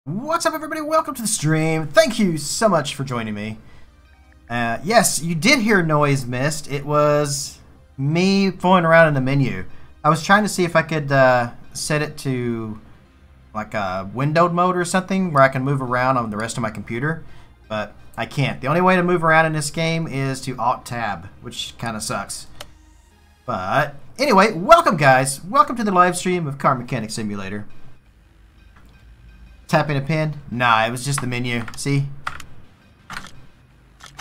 What's up, everybody? Welcome to the stream. Thank you so much for joining me. Yes, you did hear noise missed. It was me fooling around in the menu. I was trying to see if I could set it to like a windowed mode or something where I can move around on the rest of my computer, but I can't. The only way to move around in this game is to Alt-Tab, which kind of sucks. But anyway, welcome guys. Welcome to the live stream of Car Mechanic Simulator. Tapping a pin? Nah, it was just the menu. See?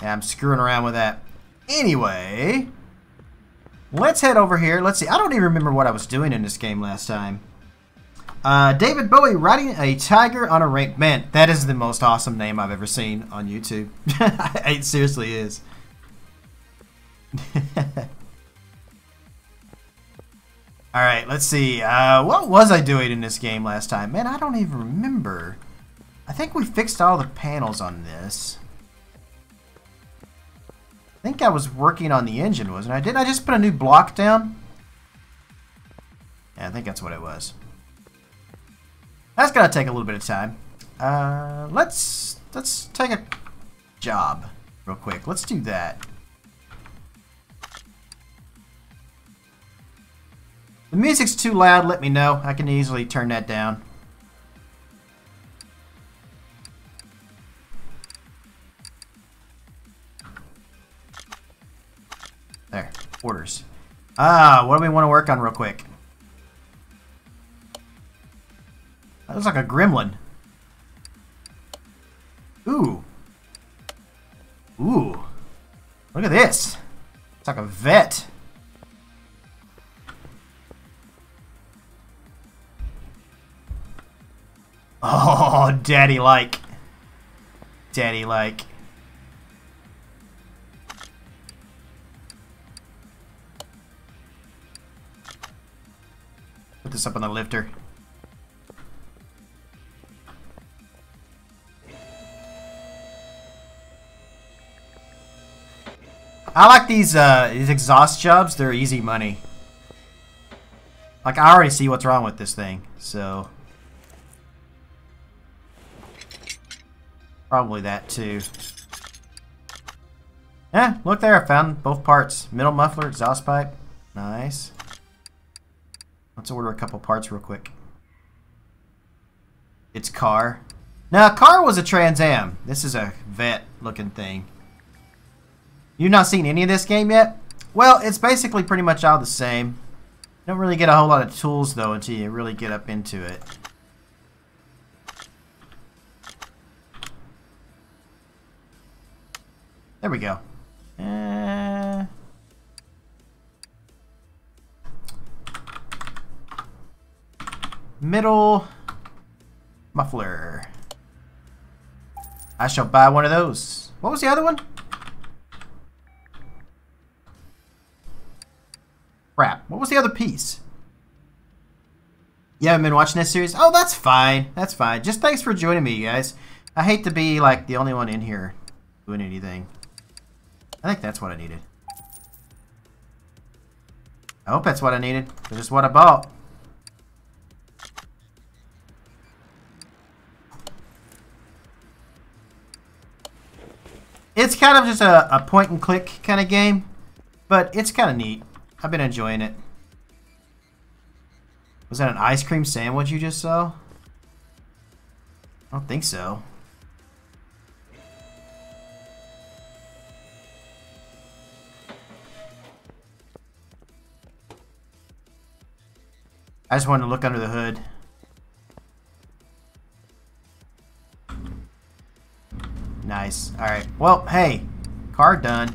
Yeah, I'm screwing around with that. Anyway, let's head over here. Let's see. I don't even remember what I was doing in this game last time. David Bowie riding a tiger on a rain. Man, that is the most awesome name I've ever seen on YouTube. It seriously is. Alright, let's see. What was I doing in this game last time? Man, I don't even remember. I think we fixed all the panels on this. I think I was working on the engine, wasn't I? Didn't I just put a new block down? Yeah, I think that's what it was. That's gonna take a little bit of time. Let's take a job real quick. Let's do that. The music's too loud, let me know. I can easily turn that down. There, orders. What do we want to work on real quick? That looks like a gremlin. Ooh. Ooh. Look at this. It's like a vet. Oh, daddy-like. Daddy-like. Put this up on the lifter. I like these exhaust jobs. They're easy money. Like, I already see what's wrong with this thing, so... Probably that too. Yeah, look there, I found both parts. Middle muffler, exhaust pipe. Nice. Let's order a couple parts real quick. It's car. Now, car was a Trans Am. This is a vet looking thing. You've not seen any of this game yet? Well, it's basically pretty much all the same. You don't really get a whole lot of tools though until you really get up into it. There we go. Middle muffler. I shall buy one of those. What was the other one? Crap. What was the other piece? You haven't been watching this series? Oh, that's fine. That's fine. Just thanks for joining me, guys. I hate to be like the only one in here doing anything. I think that's what I needed. I hope that's what I needed. This is what I bought. It's kind of just a point and click kind of game, but it's kind of neat. I've been enjoying it. Was that an ice cream sandwich you just saw? I don't think so. I just wanted to look under the hood. Nice. Alright. Well, hey. Car done.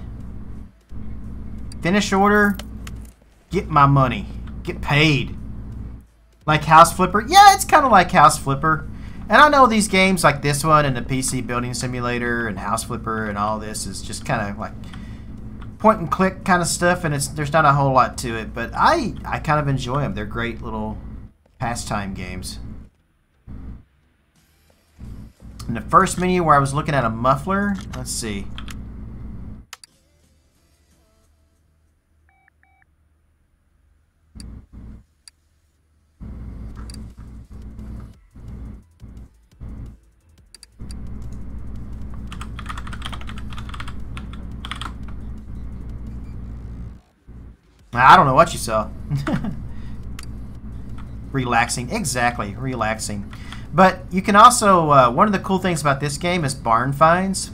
Finish order. Get my money. Get paid. Like House Flipper? Yeah, it's kind of like House Flipper. And I know these games like this one and the PC Building Simulator and House Flipper and all this is just kind of like point and click kind of stuff, and there's not a whole lot to it, but I kind of enjoy them. They're great little pastime games. In the first menu where I was looking at a muffler, let's see. I don't know what you saw. Relaxing. Exactly. Relaxing. But you can also... one of the cool things about this game is barn finds.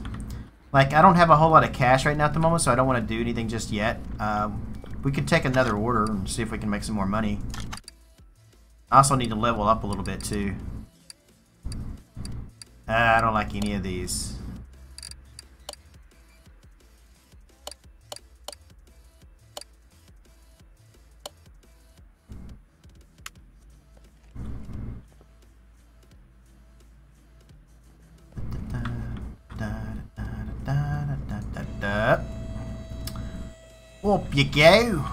Like, I don't have a whole lot of cash right now at the moment, so I don't want to do anything just yet. We could take another order and see if we can make some more money. I also need to level up a little bit, too. I don't like any of these. Up you go.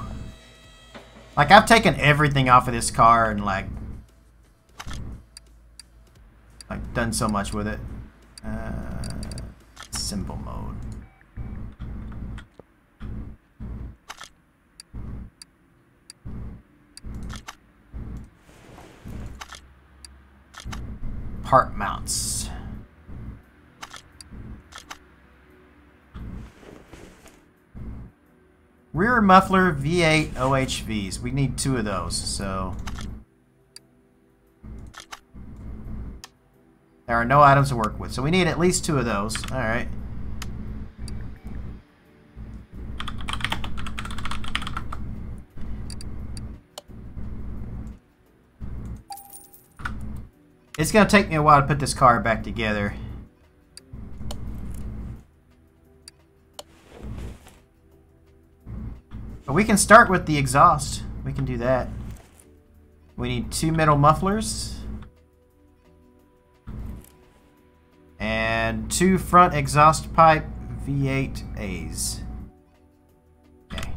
Like, I've taken everything off of this car and like done so much with it. Simple mode. Part mounts. Rear muffler V8 OHVs. We need 2 of those, so... There are no items to work with, so we need at least 2 of those. Alright. It's going to take me a while to put this car back together. But we can start with the exhaust. We can do that. We need 2 metal mufflers. And 2 front exhaust pipe V8As. Okay.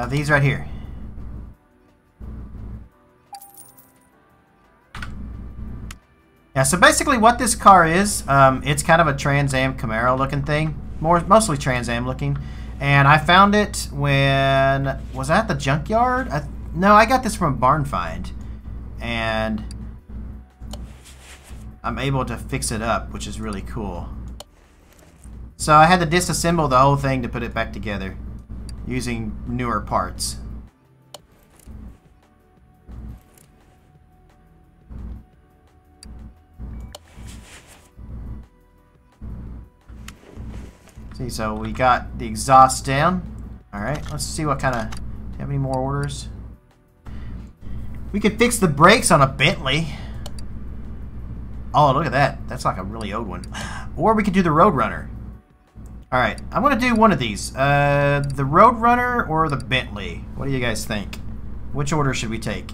These right here. Yeah, so basically what this car is, it's kind of a Trans Am Camaro looking thing. Mostly Trans Am looking. And I found it when... Was I at the junkyard? No, I got this from a barn find. And I'm able to fix it up, which is really cool. So I had to disassemble the whole thing to put it back together using newer parts. See, so we got the exhaust down. Alright, let's see what kind of... Do you have any more orders? We could fix the brakes on a Bentley. Oh, look at that. That's like a really old one. Or we could do the Roadrunner. Alright, I'm going to do one of these. The Roadrunner or the Bentley? What do you guys think? Which order should we take?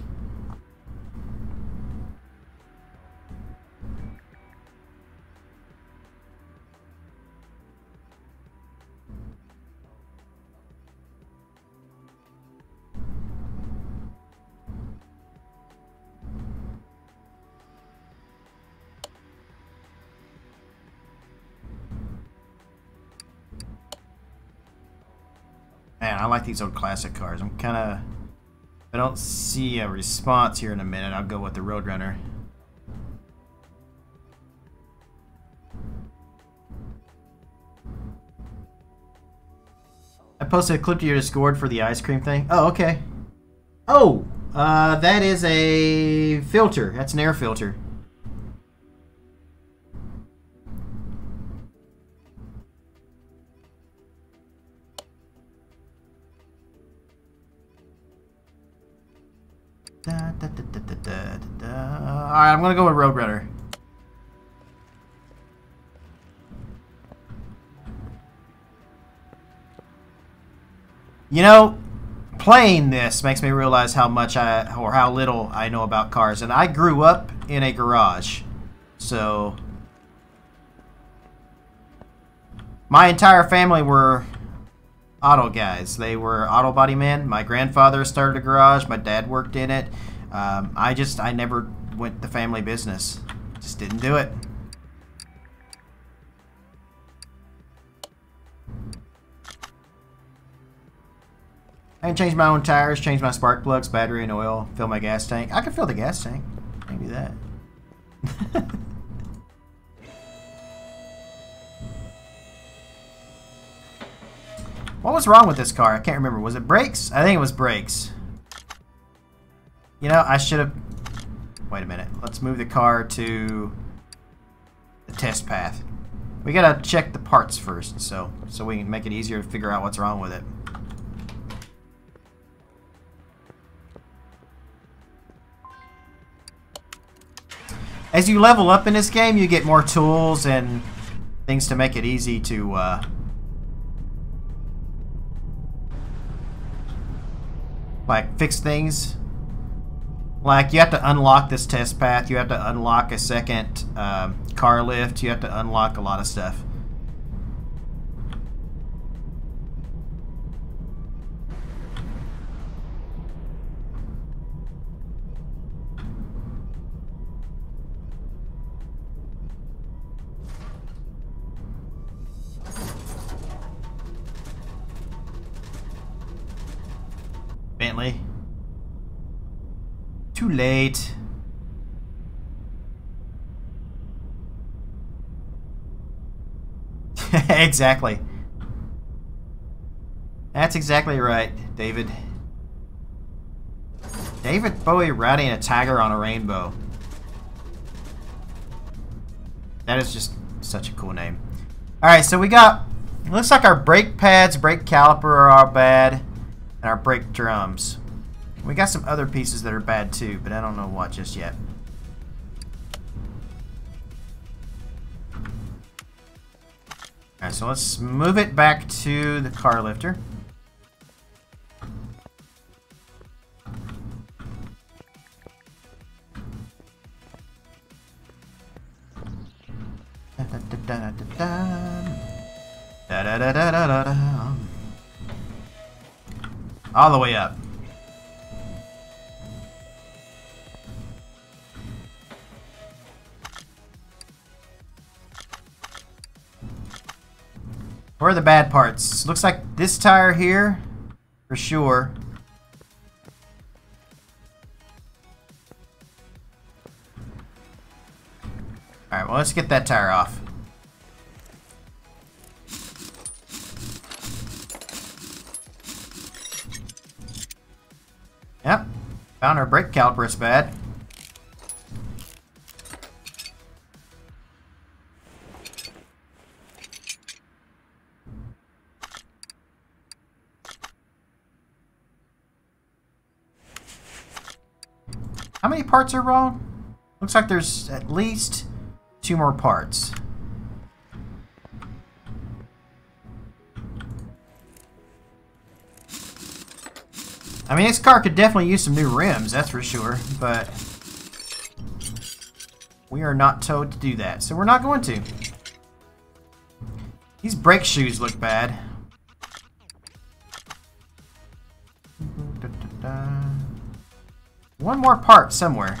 Man, I like these old classic cars. I'm kind of... I don't see a response here in a minute. I'll go with the Roadrunner. I posted a clip to your Discord for the ice cream thing. Oh, okay. Oh! That is a filter. That's an air filter. Alright, I'm gonna go with Roadrunner. You know, playing this makes me realize how much or how little I know about cars. And I grew up in a garage. So my entire family were auto guys. They were auto body men. My grandfather started a garage. My dad worked in it. I never went the family business. Just didn't do it. I can change my own tires, change my spark plugs, battery, and oil, fill my gas tank. I can fill the gas tank. I can do that. What was wrong with this car? I can't remember. Was it brakes? I think it was brakes. You know, I should have... Wait a minute. Let's move the car to the test path. We gotta check the parts first, so we can make it easier to figure out what's wrong with it. As you level up in this game, you get more tools and things to make it easy to like fix things. Like you have to unlock this test path, you have to unlock a second car lift, you have to unlock a lot of stuff. Bentley. Too late. Exactly. That's exactly right, David. David Bowie riding a tiger on a rainbow. That is just such a cool name. Alright, so we got... Looks like our brake pads, brake caliper are bad. And our brake drums. We got some other pieces that are bad too, but I don't know what just yet. Alright, so let's move it back to the car lifter. All the way up. Where are the bad parts? Looks like this tire here, for sure. Alright, well, let's get that tire off. Yep, found our brake caliper is bad. How many parts are wrong? Looks like there's at least 2 more parts. I mean, this car could definitely use some new rims, that's for sure, but we are not told to do that, so we're not going to. These brake shoes look bad. One more part somewhere.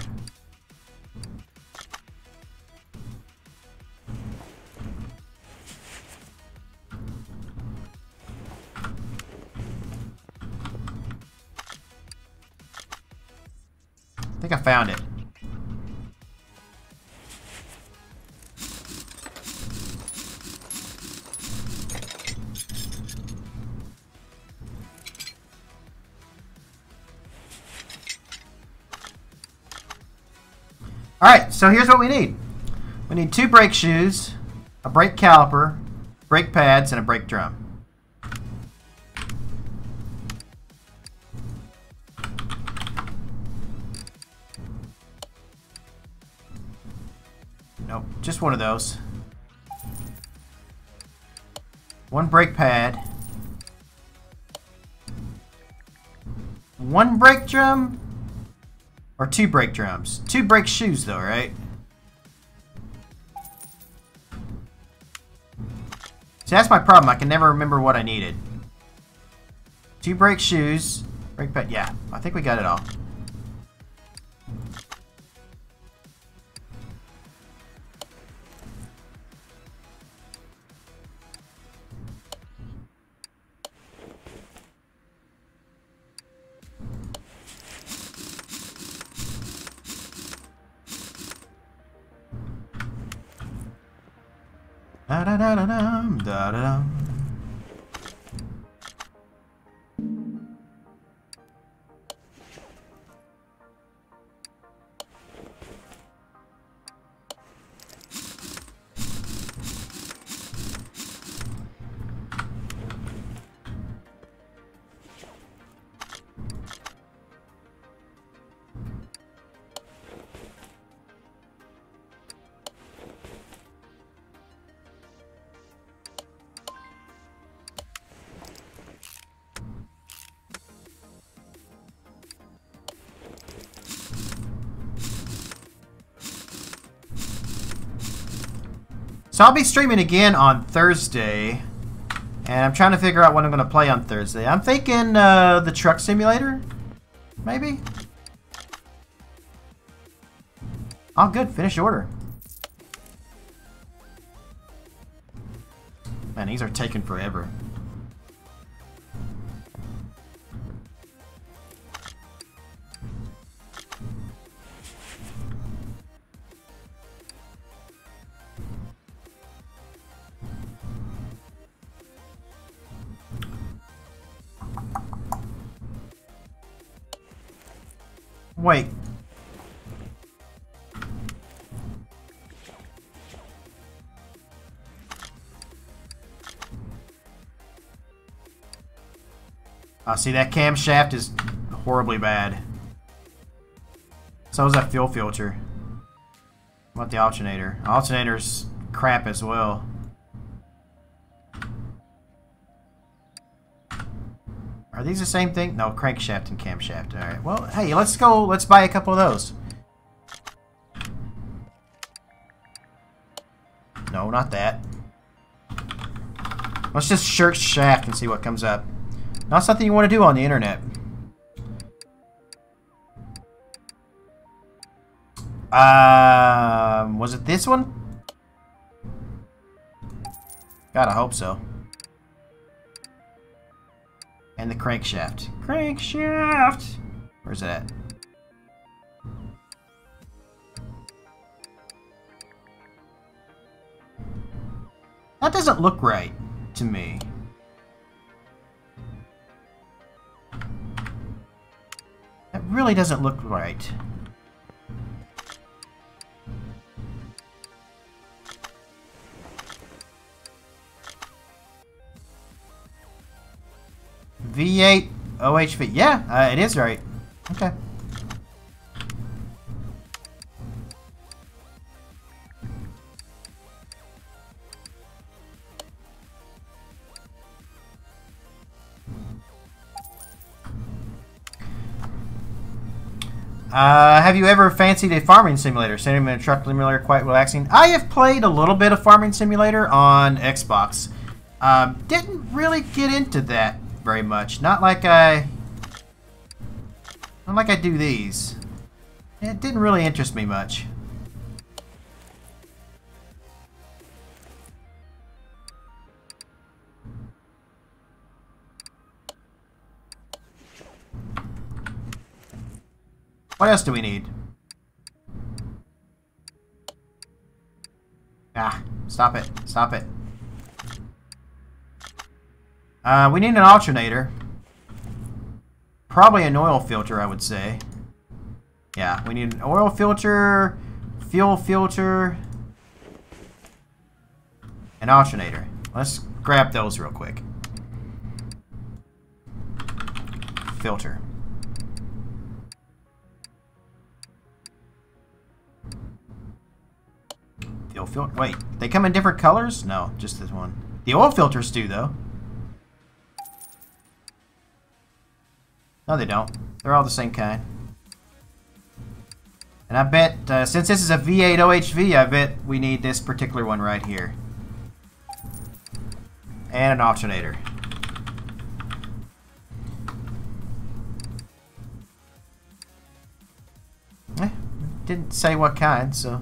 I think I found it. Alright, so here's what we need. We need 2 brake shoes, a brake caliper, brake pads, and a brake drum. Nope, just one of those. 1 brake pad. 1 brake drum? Or 2 brake drums. 2 brake shoes though, right? See, that's my problem. I can never remember what I needed. 2 brake shoes. Brake pad. Yeah, I think we got it all. Da da da da dum, da da dum. So I'll be streaming again on Thursday, and I'm trying to figure out what I'm going to play on Thursday. I'm thinking the Truck Simulator, maybe? Oh, good. Finish order. Man, these are taking forever. Wait. Oh, see, that camshaft is horribly bad. So is that fuel filter. What about the alternator? Alternator's crap as well. Are these the same thing? No, crankshaft and camshaft. Alright, well, hey, let's go. Let's buy a couple of those. No, not that. Let's just search shaft and see what comes up. Not something you want to do on the internet. Was it this one? God, I hope so. And the crankshaft. Crankshaft! Where's it at? That doesn't look right to me. That really doesn't look right. V8 OHV. Yeah, it is right. Okay. Have you ever fancied a farming simulator? Sitting in a truck simulator quite relaxing. I have played a little bit of Farming Simulator on Xbox. Didn't really get into that very much. Not like I do these. It didn't really interest me much. What else do we need? Ah, stop it. Stop it. We need an alternator. Probably an oil filter, I would say. Yeah, we need an oil filter, fuel filter, an alternator. Let's grab those real quick. Filter. Fuel filter. Wait, they come in different colors? No, just this one. The oil filters do, though. No, they don't. They're all the same kind. And I bet, since this is a V8 OHV, I bet we need this particular one right here. And an alternator. Didn't say what kind, so...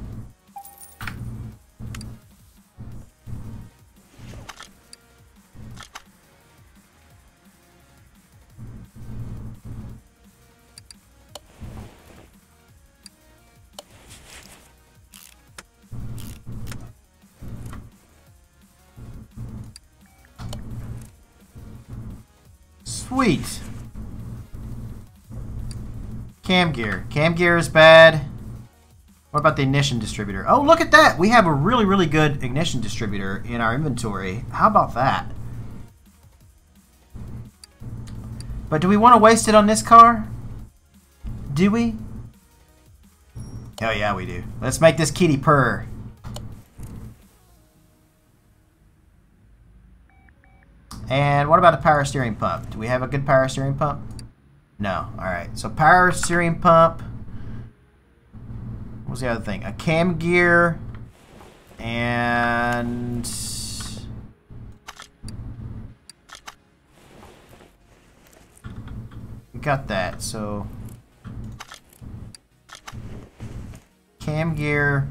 Sweet. Cam gear. Cam gear is bad. What about the ignition distributor? Oh, look at that! We have a really, really good ignition distributor in our inventory. How about that? But do we want to waste it on this car? Do we? Oh yeah, we do. Let's make this kitty purr. And what about a power steering pump? Do we have a good power steering pump? No. Alright, so power steering pump. What was the other thing? A cam gear. And... we got that, so... cam gear.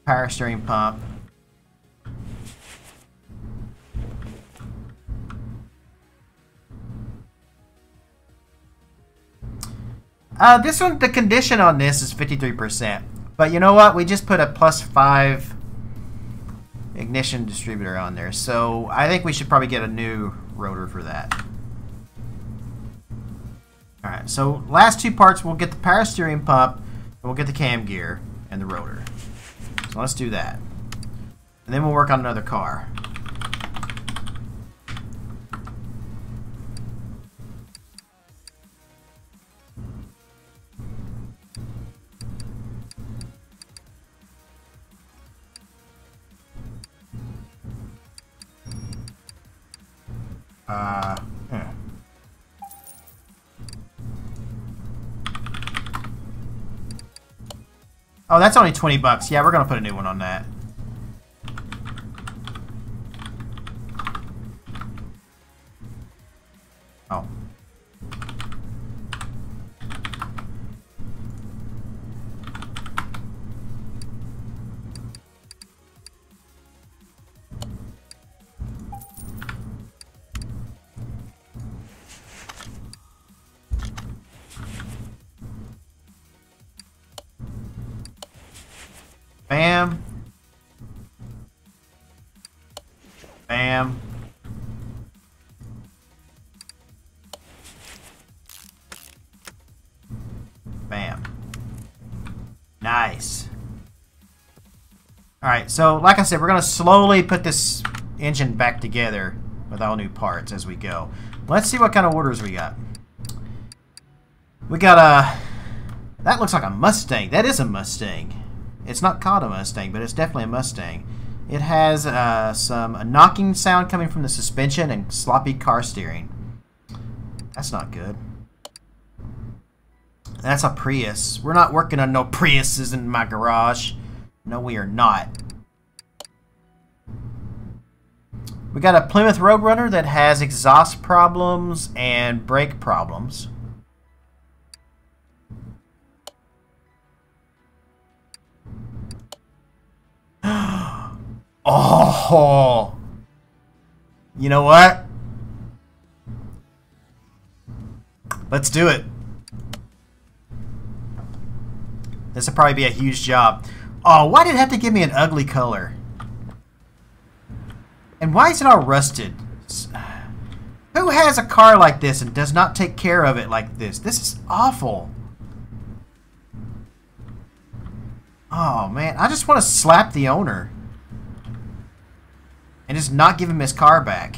Power steering pump. This one, the condition on this is 53%. But you know what? We just put a +5 ignition distributor on there. So I think we should probably get a new rotor for that. Alright, so last two parts, we'll get the power steering pump, and we'll get the cam gear and the rotor. So let's do that. And then we'll work on another car. Oh, that's only 20 bucks. Yeah, we're gonna put a new one on that. Oh. Bam. Bam. Bam. Nice. Alright, so like I said, we're going to slowly put this engine back together with all new parts as we go. Let's see what kind of orders we got. We got a... that looks like a Mustang. That is a Mustang. It's not called a Mustang, but it's definitely a Mustang. It has a knocking sound coming from the suspension and sloppy car steering. That's not good. That's a Prius. We're not working on no Priuses in my garage. No, we are not. We got a Plymouth Roadrunner that has exhaust problems and brake problems. Oh, you know what? Let's do it. This will probably be a huge job. Oh, why did it have to give me an ugly color? And why is it all rusted? Who has a car like this and does not take care of it like this? This is awful. Oh, man. I just want to slap the owner. And just not give him his car back.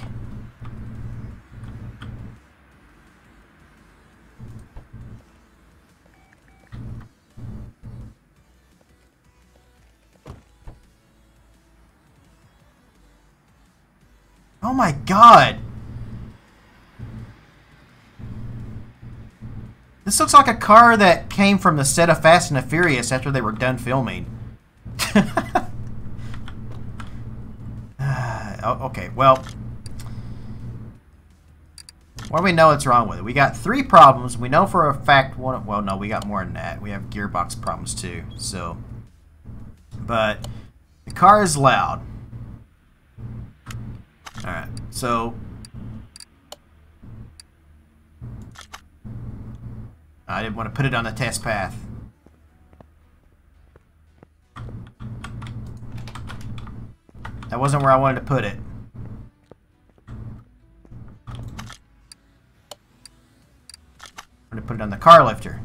Oh my God! This looks like a car that came from the set of Fast and the Furious after they were done filming. Okay, well, what do we know what's wrong with it? We got 3 problems. We know for a fact one. Well, no, we got more than that. We have gearbox problems too. So, but the car is loud. All right, so I didn't want to put it on the test path. That wasn't where I wanted to put it. I'm gonna put it on the car lifter.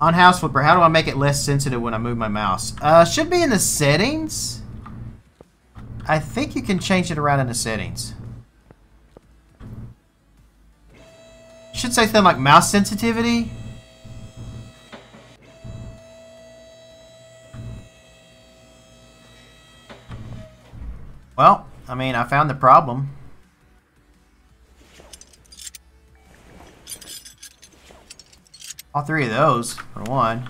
On house flipper, how do I make it less sensitive when I move my mouse? Should be in the settings. I think you can change it around in the settings. Should say something like mouse sensitivity. Well, I mean, I found the problem. All three of those, for one.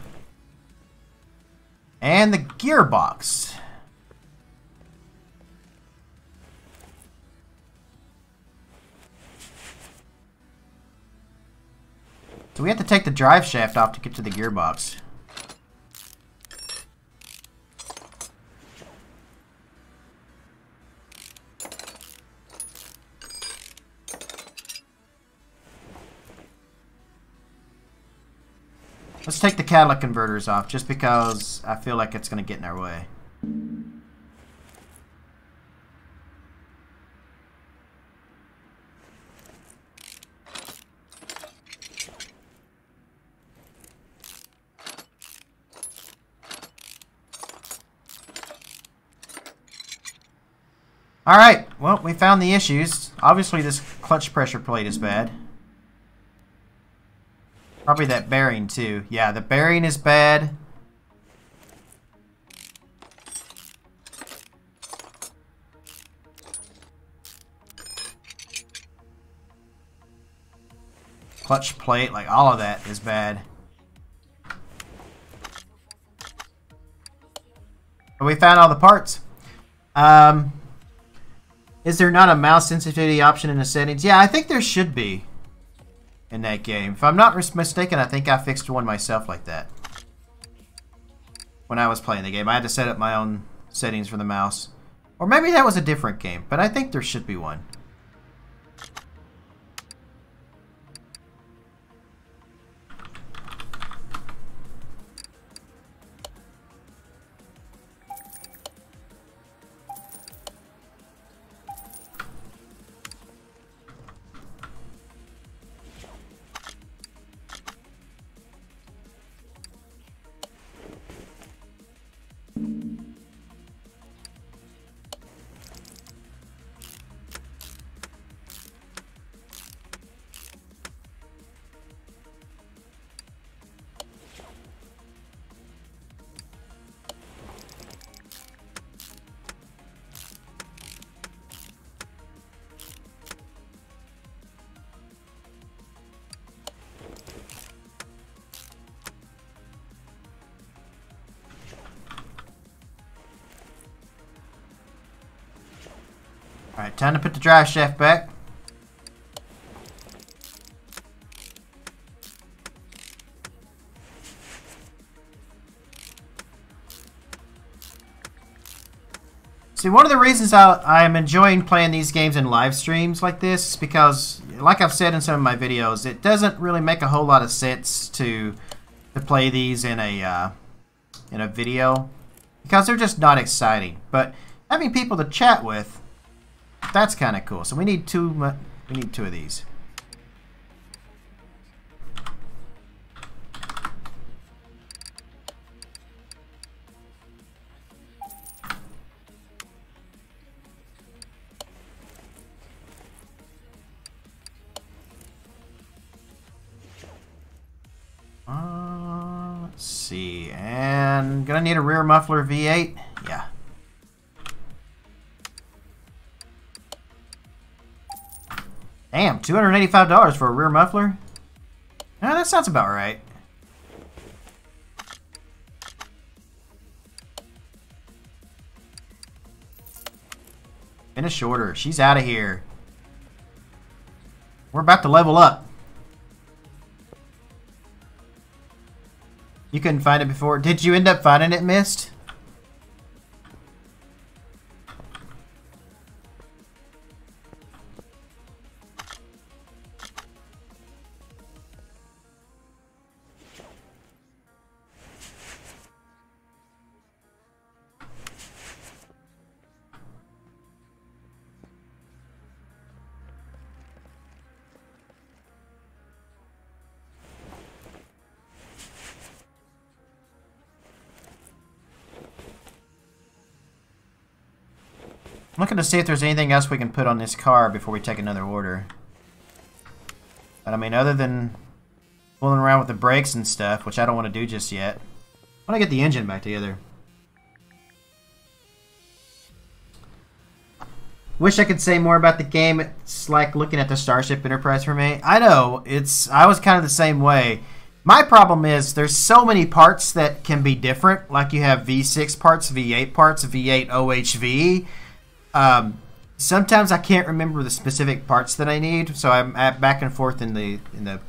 And the gearbox. So we have to take the drive shaft off to get to the gearbox. Let's take the catalytic converters off, just because I feel like it's going to get in our way. Alright, well, we found the issues. Obviously this clutch pressure plate is bad. Probably that bearing too. Yeah, the bearing is bad. Clutch plate, like all of that is bad. But we found all the parts. Is there not a mouse sensitivity option in the settings? Yeah, I think there should be in that game. If I'm not mistaken, I think I fixed one myself like that. When I was playing the game, I had to set up my own settings for the mouse. Or maybe that was a different game, but I think there should be one. Alright, time to put the drive shaft back. See, one of the reasons I'm enjoying playing these games in live streams like this is because, like I've said in some of my videos, it doesn't really make a whole lot of sense to play these in a video because they're just not exciting. But having people to chat with, that's kind of cool. So we need two of these. Let's see, and gonna need a rear muffler V8. Yeah. Damn, $285 for a rear muffler? Yeah, that sounds about right. Finish order. She's out of here. We're about to level up. You couldn't find it before. Did you end up finding it, Mist? I'm looking to see if there's anything else we can put on this car before we take another order. But I mean, other than fooling around with the brakes and stuff, which I don't want to do just yet, I want to get the engine back together. Wish I could say more about the game. It's like looking at the Starship Enterprise for me. I know, I was kind of the same way. My problem is there's so many parts that can be different. Like you have V6 parts, V8 parts, V8 OHV. Sometimes I can't remember the specific parts that I need, so I'm back and forth in the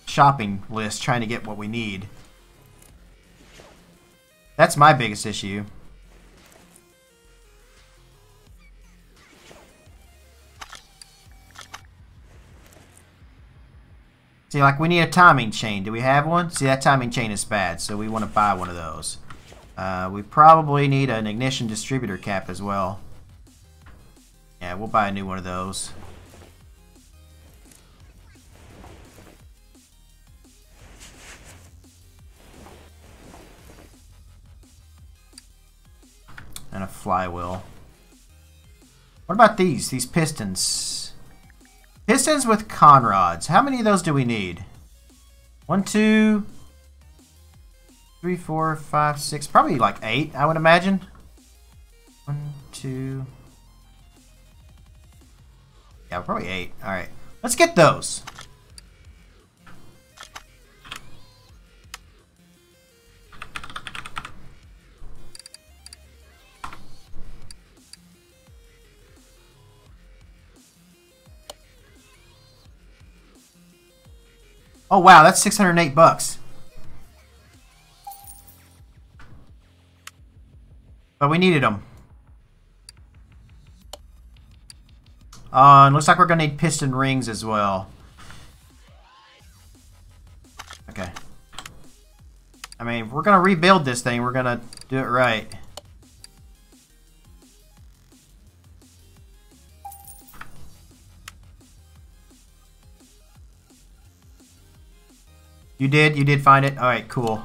shopping list trying to get what we need. That's my biggest issue. See, like we need a timing chain. Do we have one? See, that timing chain is bad, so we want to buy one of those. We probably need an ignition distributor cap as well. Yeah, we'll buy a new one of those. And a flywheel. What about these? These pistons. Pistons with conrods. How many of those do we need? 1, 2, 3, 4, 5, 6. Probably like 8, I would imagine. 1, 2. Yeah, probably 8. Alright. Let's get those. Oh wow, that's 608 bucks. But we needed them. And looks like we're gonna need piston rings as well. Okay. I mean, if we're gonna rebuild this thing, we're gonna do it right. You did find it? Alright, cool.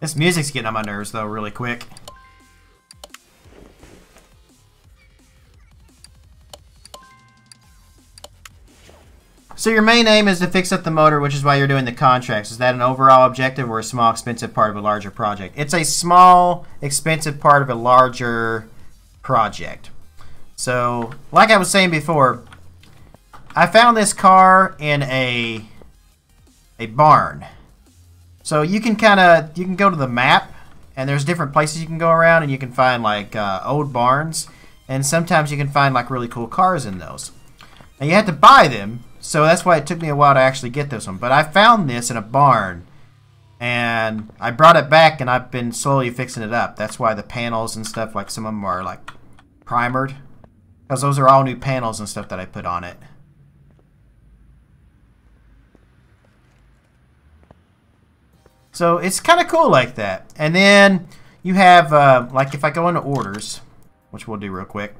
This music's getting on my nerves, though, really quick. So your main aim is to fix up the motor, which is why you're doing the contracts. Is that an overall objective or a small, expensive part of a larger project? It's a small, expensive part of a larger project. So, like I was saying before, I found this car in a barn. So you can go to the map, and there's different places you can go around, and you can find like old barns, and sometimes you can find like really cool cars in those. And you have to buy them, so that's why it took me a while to actually get this one. But I found this in a barn, and I brought it back, and I've been slowly fixing it up. That's why the panels and stuff, like some of them are like primered, because those are all new panels and stuff that I put on it. So it's kind of cool like that. And then you have, like if I go into orders, which we'll do real quick.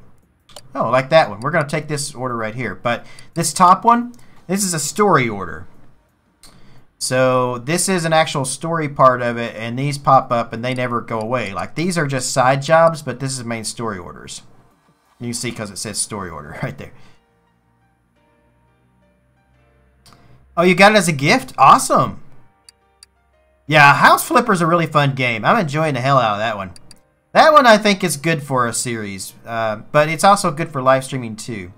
Oh, like that one. We're going to take this order right here. But this top one, this is a story order. So this is an actual story part of it, and these pop up and they never go away. Like these are just side jobs, but this is main story orders. You can see because it says story order right there. Oh, you got it as a gift? Awesome. Yeah, House Flipper is a really fun game. I'm enjoying the hell out of that one. That one I think is good for a series, but it's also good for live streaming too.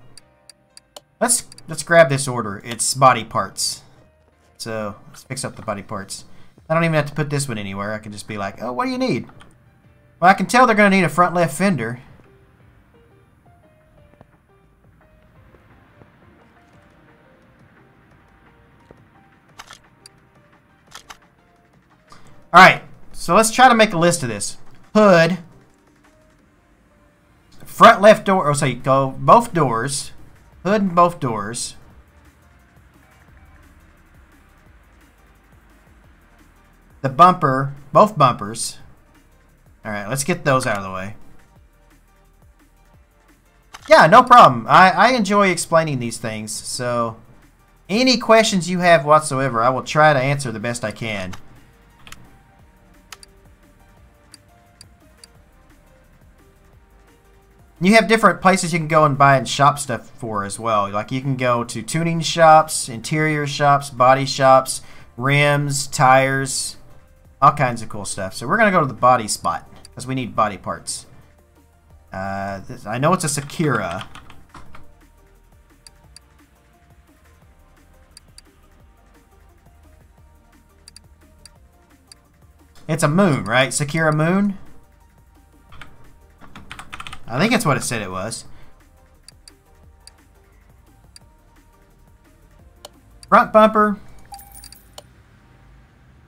Let's grab this order. It's body parts. So let's fix up the body parts. I don't even have to put this one anywhere. I can just be like, oh, what do you need? Well, I can tell they're going to need a front left fender. Alright, so let's try to make a list of this. Hood, front left door. Oh, so you go both doors. Hood and both doors. The bumper. Both bumpers. Alright, let's get those out of the way. Yeah, no problem. I enjoy explaining these things, so any questions you have whatsoever, I will try to answer the best I can. You have different places you can go and buy and shop stuff for as well. Like you can go to tuning shops, interior shops, body shops, rims, tires, all kinds of cool stuff. So we're going to go to the body spot because we need body parts. I know it's a Sakura. It's a moon, right? Sakura moon? I think that's what it said it was. Front bumper.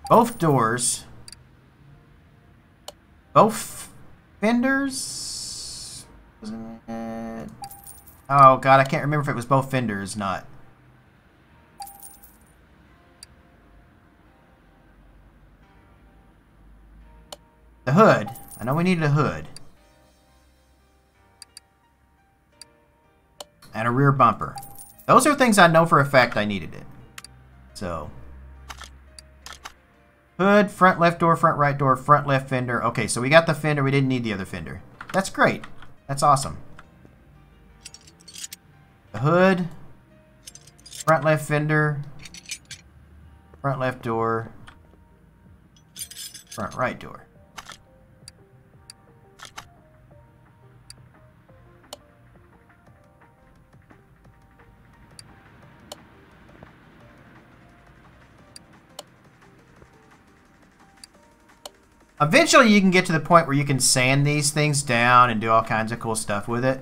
Both doors. Both fenders. Wasn't it? Oh god, I can't remember if it was both fenders or not. The hood. I know we needed a hood. And a rear bumper. Those are things I know for a fact I needed it. So. Hood, front left door, front right door, front left fender. Okay, so we got the fender. We didn't need the other fender. That's great. That's awesome. The hood. Front left fender. Front left door. Front right door. Eventually you can get to the point where you can sand these things down and do all kinds of cool stuff with it.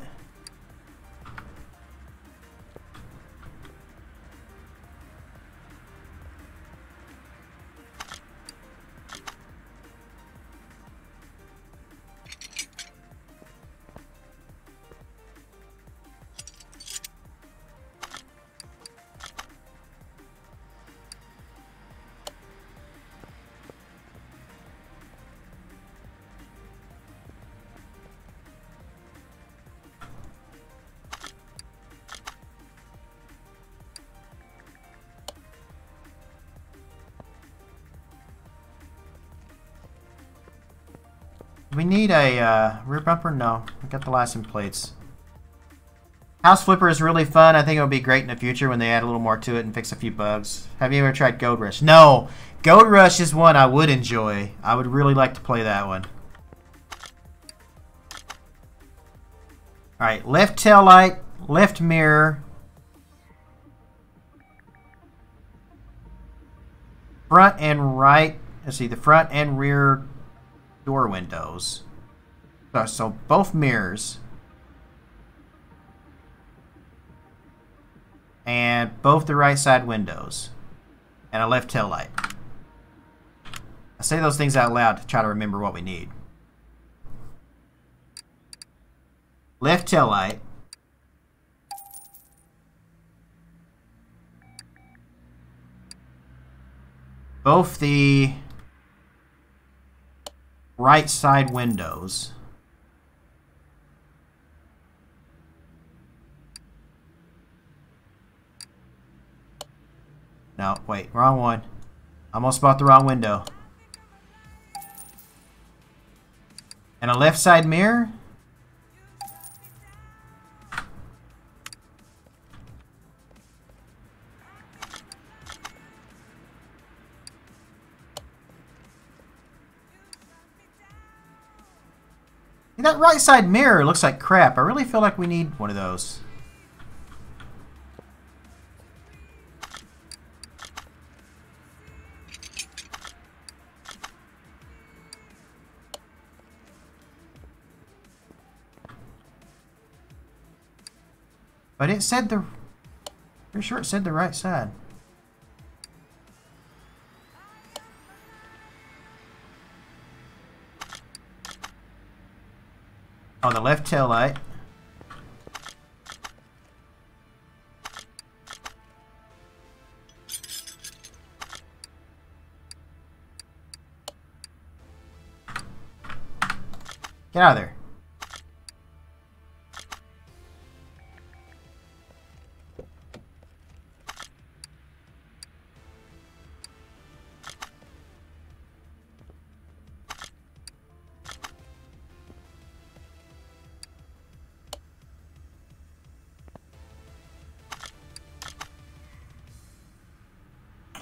We need a rear bumper? No. We got the license plates. House Flipper is really fun. I think it'll be great in the future when they add a little more to it and fix a few bugs. Have you ever tried Gold Rush? No! Gold Rush is one I would enjoy. I would really like to play that one. Alright, left tail light, left mirror. Front and right. Let's see, the front and rear door windows. So both mirrors. And both the right side windows. And a left tail light. I say those things out loud to try to remember what we need. Left tail light. Both the right side windows. No, wait, wrong one. Almost bought the wrong window. And a left side mirror? That right side mirror looks like crap. I really feel like we need one of those. But it said the... Pretty sure it said the right side. Oh, the left tail light. Get out of there.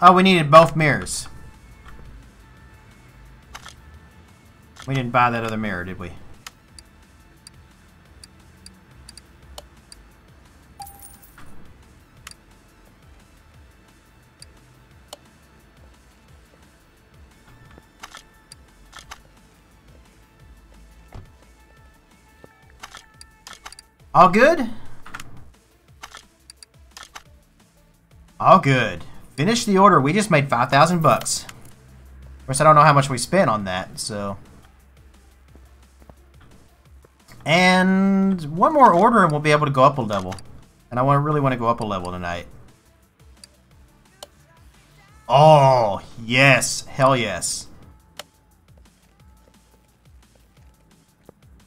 Oh, we needed both mirrors. We didn't buy that other mirror, did we? All good? All good. Finish the order. We just made 5,000 bucks. Of course, I don't know how much we spent on that, so. And one more order and we'll be able to go up a level. And I really want to go up a level tonight. Oh, yes. Hell yes.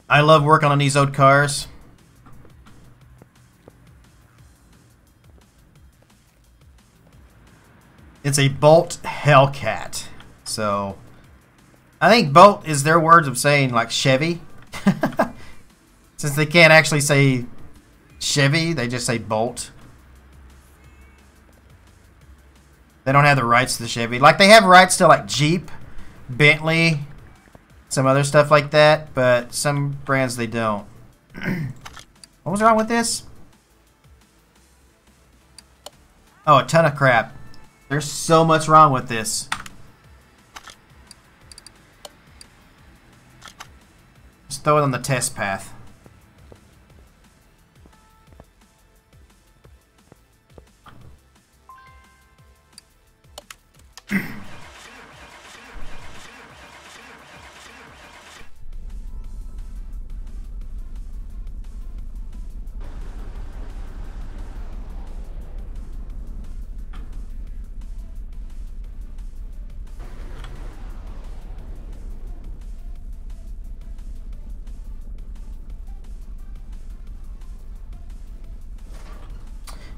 I love working on these old cars. It's a Bolt Hellcat. So, I think Bolt is their words of saying like Chevy. Since they can't actually say Chevy, they just say Bolt. They don't have the rights to the Chevy. Like, they have rights to like Jeep, Bentley, some other stuff like that, but some brands they don't. What was wrong with this? Oh, a ton of crap. There's so much wrong with this. Just throw it on the test path.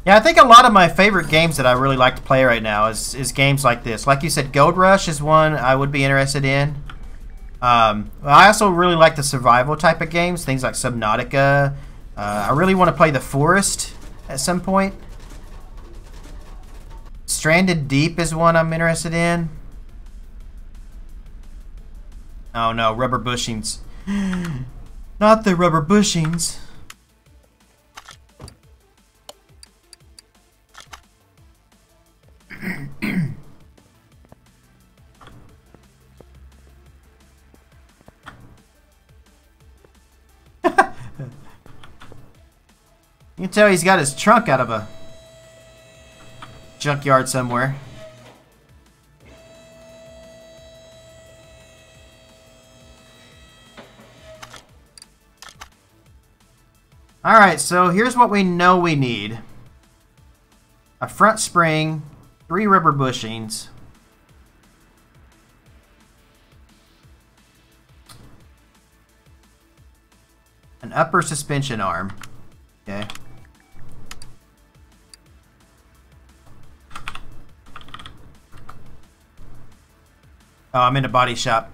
Yeah, I think a lot of my favorite games that I really like to play right now is games like this. Like you said, Gold Rush is one I would be interested in. I also really like the survival type of games, things like Subnautica. I really want to play The Forest at some point. Stranded Deep is one I'm interested in. Oh no, rubber bushings. Not the rubber bushings. You can tell he's got his trunk out of a junkyard somewhere. Alright, so here's what we know we need. A front spring, 3 rubber bushings, an upper suspension arm. Okay. Oh, I'm in a body shop.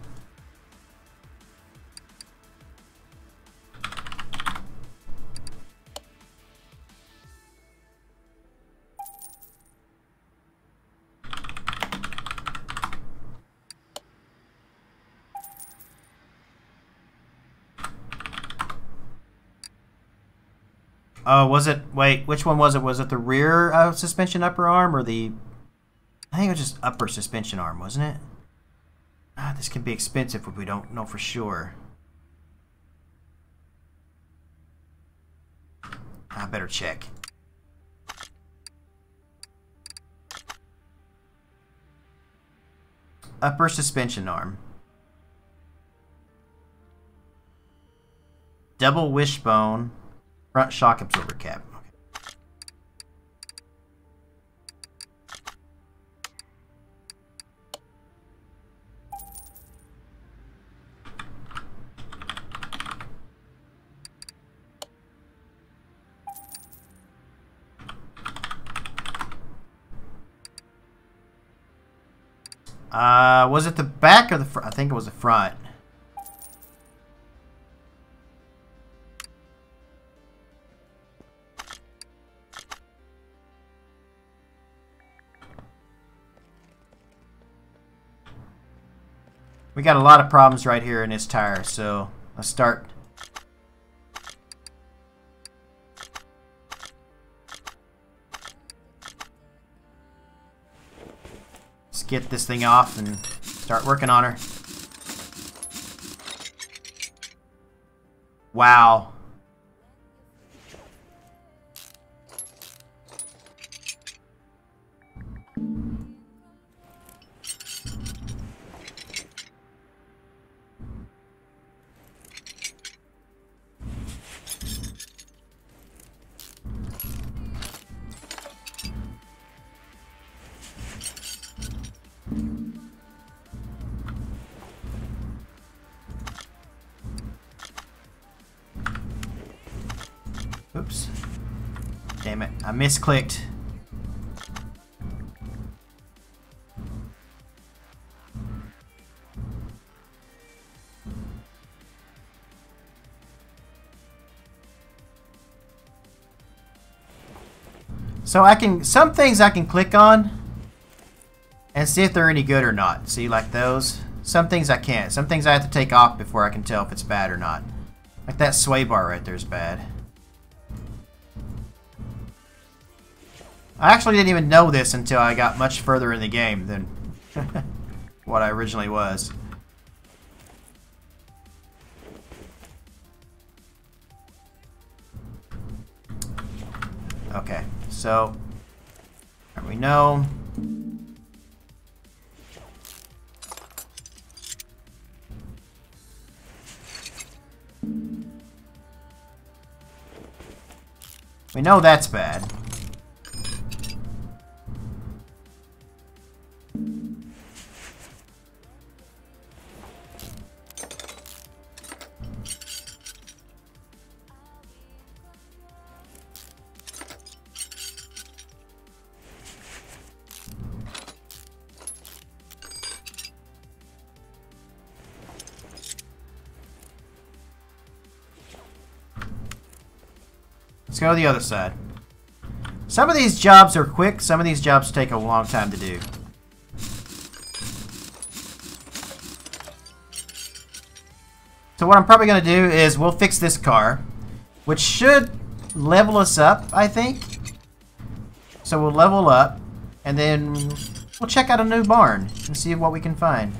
Oh, was it? Wait, which one was it? Was it the rear suspension upper arm or the... I think it was just upper suspension arm, wasn't it? Ah, this can be expensive if we don't know for sure. I better check. Upper suspension arm. Double wishbone. Front shock absorber cap. Was it the back or the front? I think it was the front. We got a lot of problems right here in this tire, so let's start. Let's get this thing off and start working on her. Wow. Oops. Damn it. I misclicked. So I can, some things I can click on and see if they're any good or not. See, like those. Some things I can't. Some things I have to take off before I can tell if it's bad or not. Like that sway bar right there is bad. I actually didn't even know this until I got much further in the game than what I originally was. Okay, so we know. We know that's bad. Let's go to the other side. Some of these jobs are quick, some of these jobs take a long time to do. So what I'm probably going to do is we'll fix this car, which should level us up, I think. So we'll level up, and then we'll check out a new barn and see what we can find.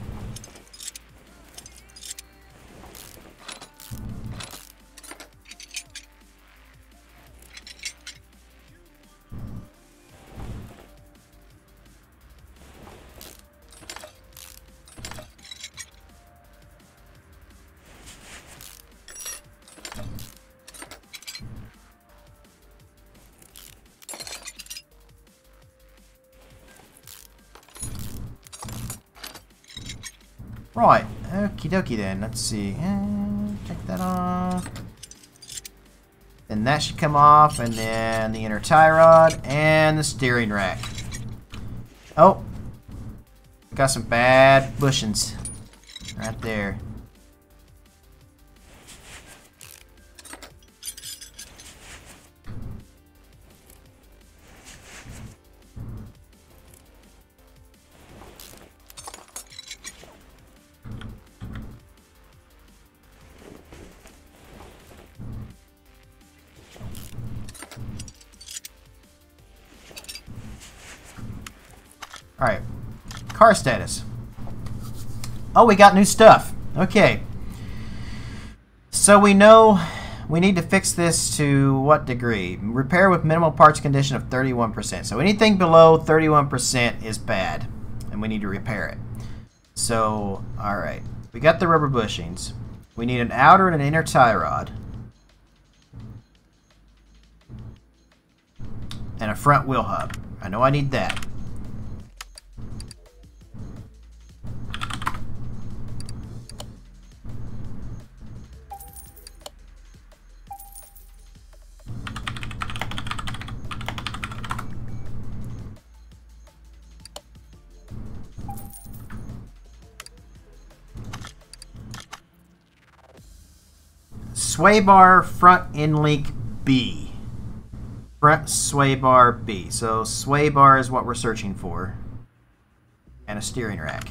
Right, okie dokie then. Let's see. Take that off. Then that should come off, and then the inner tie rod and the steering rack. Oh, got some bad bushings right there. Alright, car status. Oh, we got new stuff. Okay. So we know we need to fix this to what degree? Repair with minimal parts condition of 31%. So anything below 31% is bad, and we need to repair it. So, alright. We got the rubber bushings. We need an outer and an inner tie rod. And a front wheel hub. I know I need that. sway bar front end link B. Front sway bar B. So sway bar is what we're searching for. And a steering rack.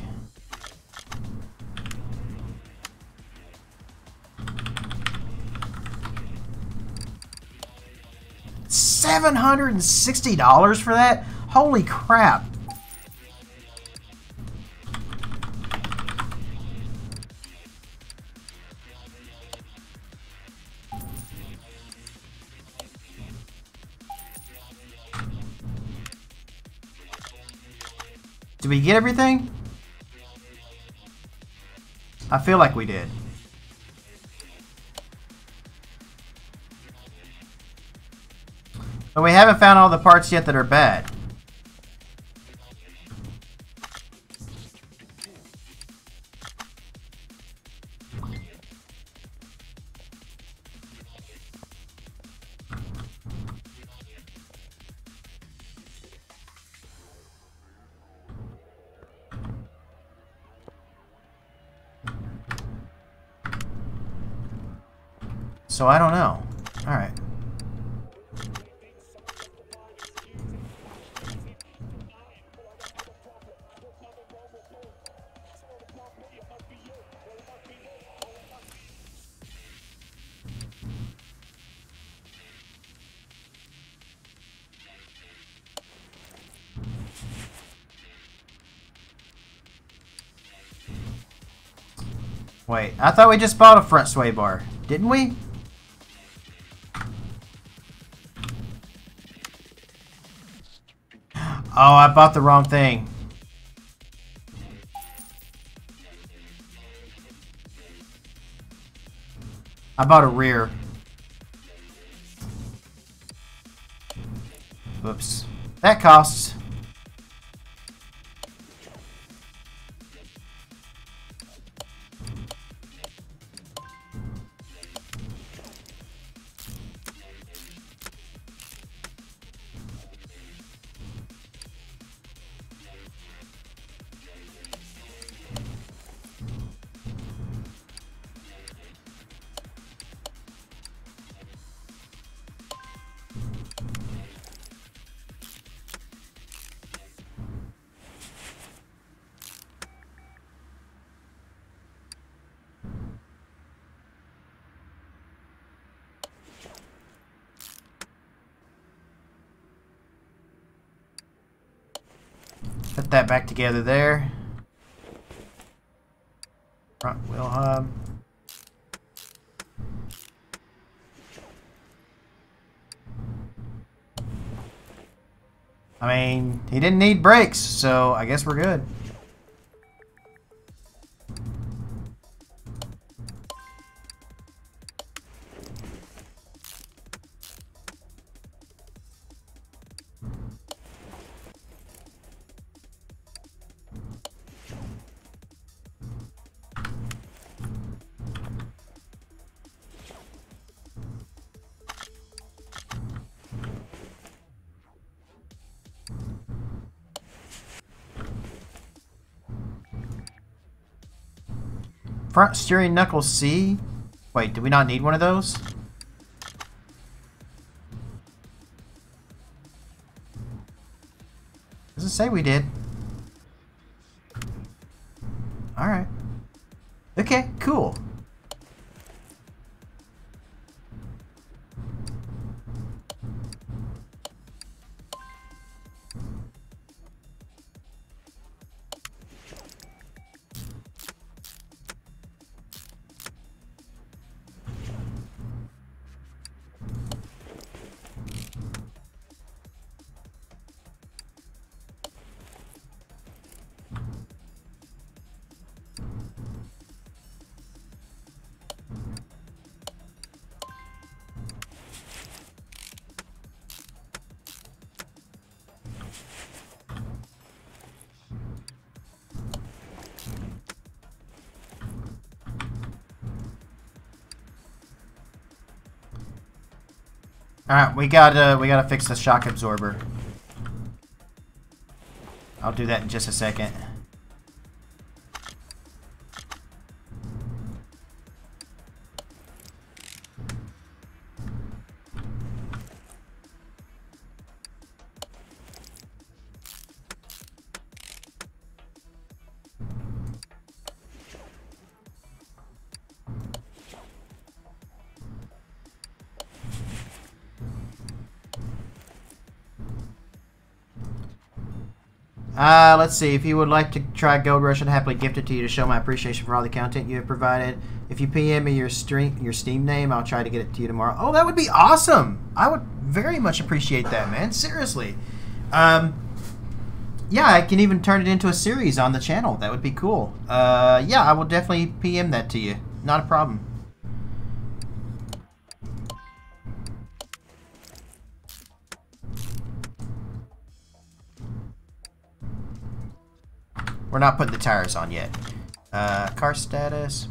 $760 for that? Holy crap. Did we get everything? I feel like we did. But we haven't found all the parts yet that are bad. So I don't know. All right. Wait, I thought we just bought a front sway bar. Didn't we? Oh, I bought the wrong thing. I bought a rear. Whoops. That costs. Put that back together there. Front wheel hub. I mean, he didn't need brakes, so I guess we're good. Front steering knuckle C? Wait, do we not need one of those? Does it say we did? Alright. Okay, cool. Alright, we gotta fix the shock absorber. I'll do that in just a second. Let's see. If you would like to try Gold Rush, I'd happily gift it to you to show my appreciation for all the content you have provided. If you PM me your Steam name, I'll try to get it to you tomorrow. Oh, that would be awesome! I would very much appreciate that, man. Seriously. Yeah, I can even turn it into a series on the channel. That would be cool. Yeah, I will definitely PM that to you. Not a problem. We're not putting the tires on yet. Car status.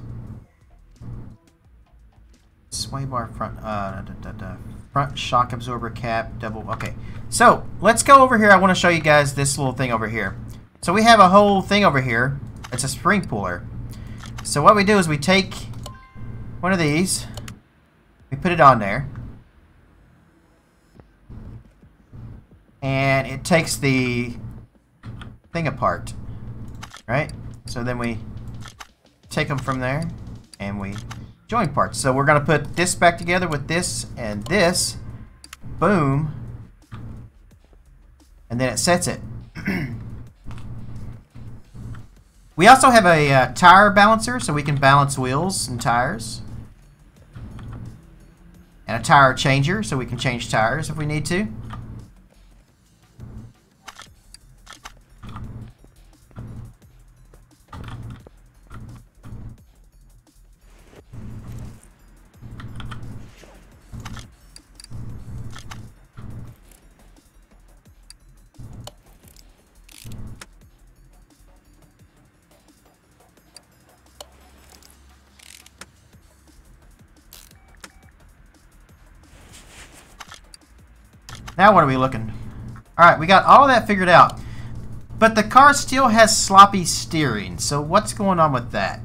Sway bar front. Front shock absorber cap. Double. Okay. So let's go over here. I want to show you guys this little thing over here. So we have a whole thing over here. It's a spring puller. So what we do is we take one of these. We put it on there. And it takes the thing apart. Right? So then we take them from there and we join parts. So we're going to put this back together with this and this. Boom. And then it sets it. We also have a tire balancer, so we can balance wheels and tires. And a tire changer, so we can change tires if we need to. Now what are we looking? Alright, we got all of that figured out. But the car still has sloppy steering. So what's going on with that?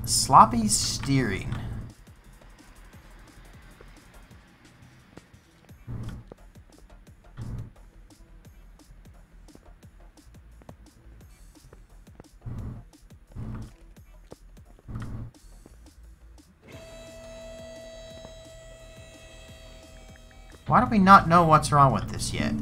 Sloppy steering. Why do we not know what's wrong with this yet?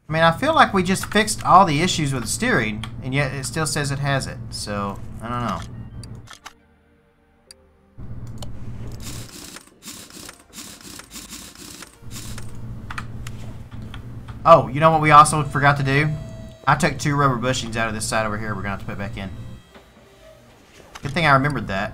I mean, I feel like we just fixed all the issues with the steering, and yet it still says it has it. So, I don't know. Oh, you know what we also forgot to do? I took 2 rubber bushings out of this side over here. We're going to have to put back in. Good thing I remembered that.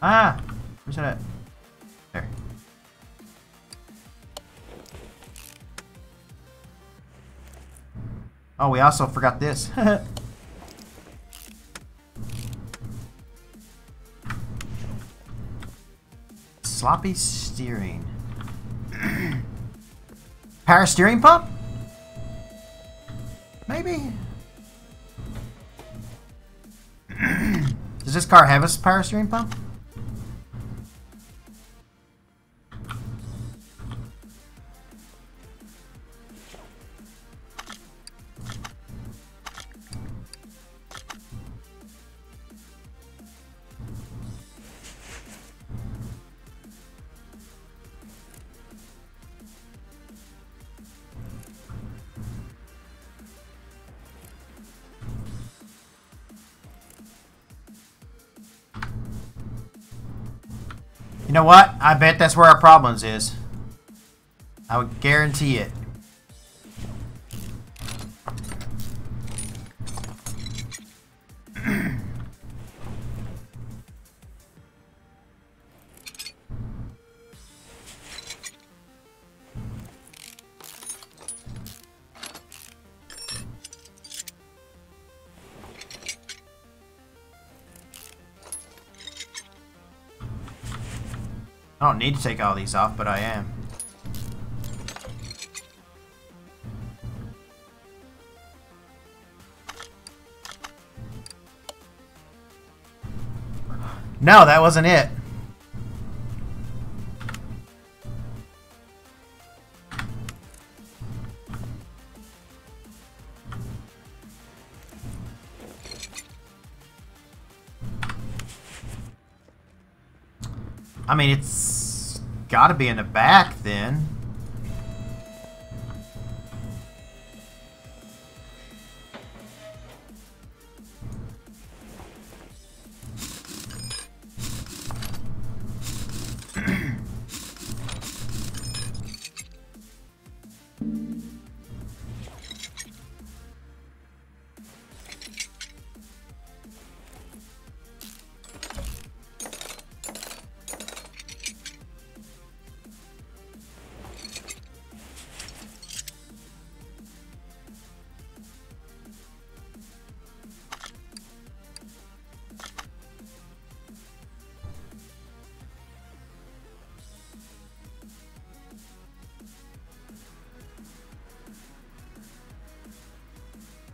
Ah! Where's that at? There. Oh, we also forgot this. Sloppy steering. Power steering pump? Maybe? Does this car have a power steering pump? You know what? I bet that's where our problems is. I would guarantee it. I don't need to take all these off, but I am. No, that wasn't it. I mean, it's got to be in the back then.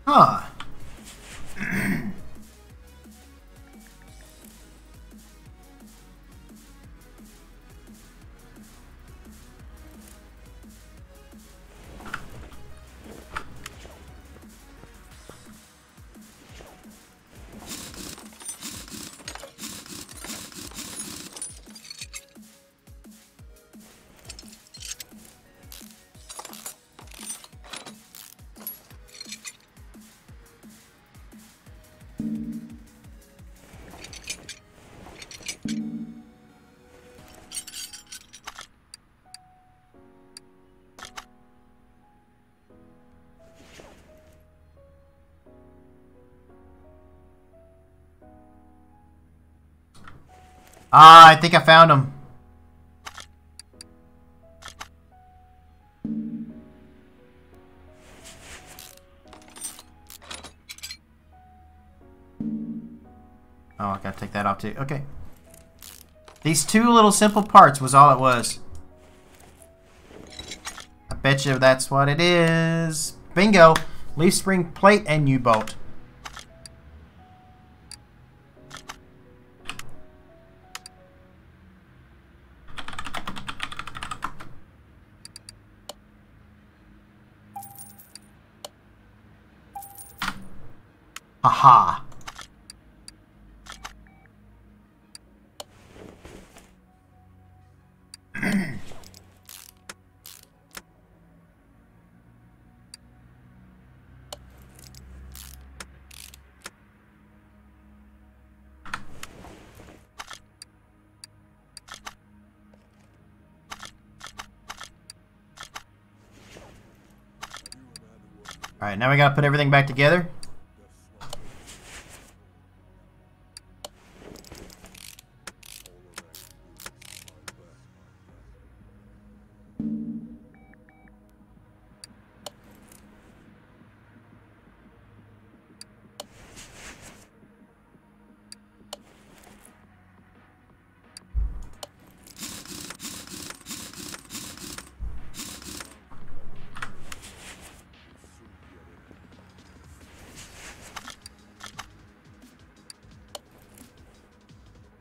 Huh. Ah, I think I found him. Oh, I gotta take that off too. Okay. These two little simple parts was all it was. I bet you that's what it is. Bingo. Leaf spring plate and U-bolt. Haha. Alright, now we gotta put everything back together.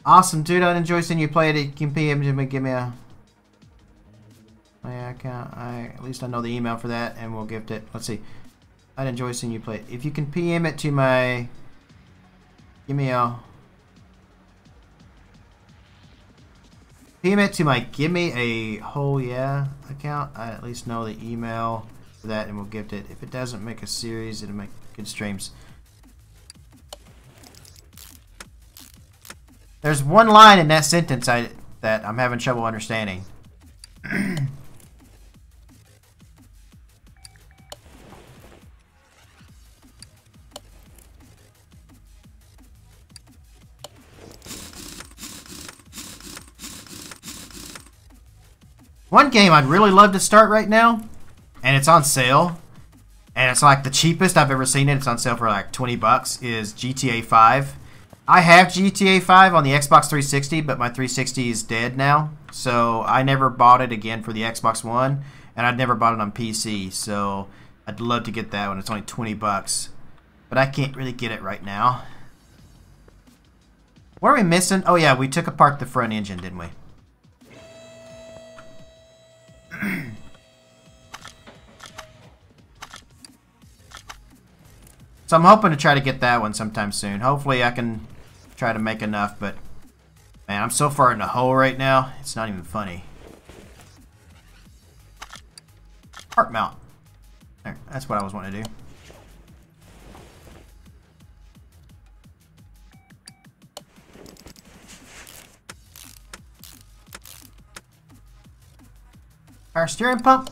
Awesome, dude. I'd enjoy seeing you play it. You can PM to me, give me a... my account. At least I know the email for that, and we'll gift it. Let's see. I'd enjoy seeing you play it. If you can PM it to my... give me a... PM it to my give me a whole yeah account. I at least know the email for that, and we'll gift it. If it doesn't make a series, it'll make good streams. There's one line in that sentence that I'm having trouble understanding. One game I'd really love to start right now, and it's on sale, and it's like the cheapest I've ever seen it. It's on sale for like 20 bucks, is GTA 5. I have GTA 5 on the Xbox 360, but my 360 is dead now, so I never bought it again for the Xbox One, and I'd never bought it on PC, so I'd love to get that one. It's only 20 bucks, but I can't really get it right now. What are we missing? Oh yeah, we took apart the front engine, didn't we? So I'm hoping to try to get that one sometime soon. Hopefully I can try to make enough, but man, I'm so far in the hole right now, it's not even funny. Part mount. There, that's what I was wanting to do. Our steering pump.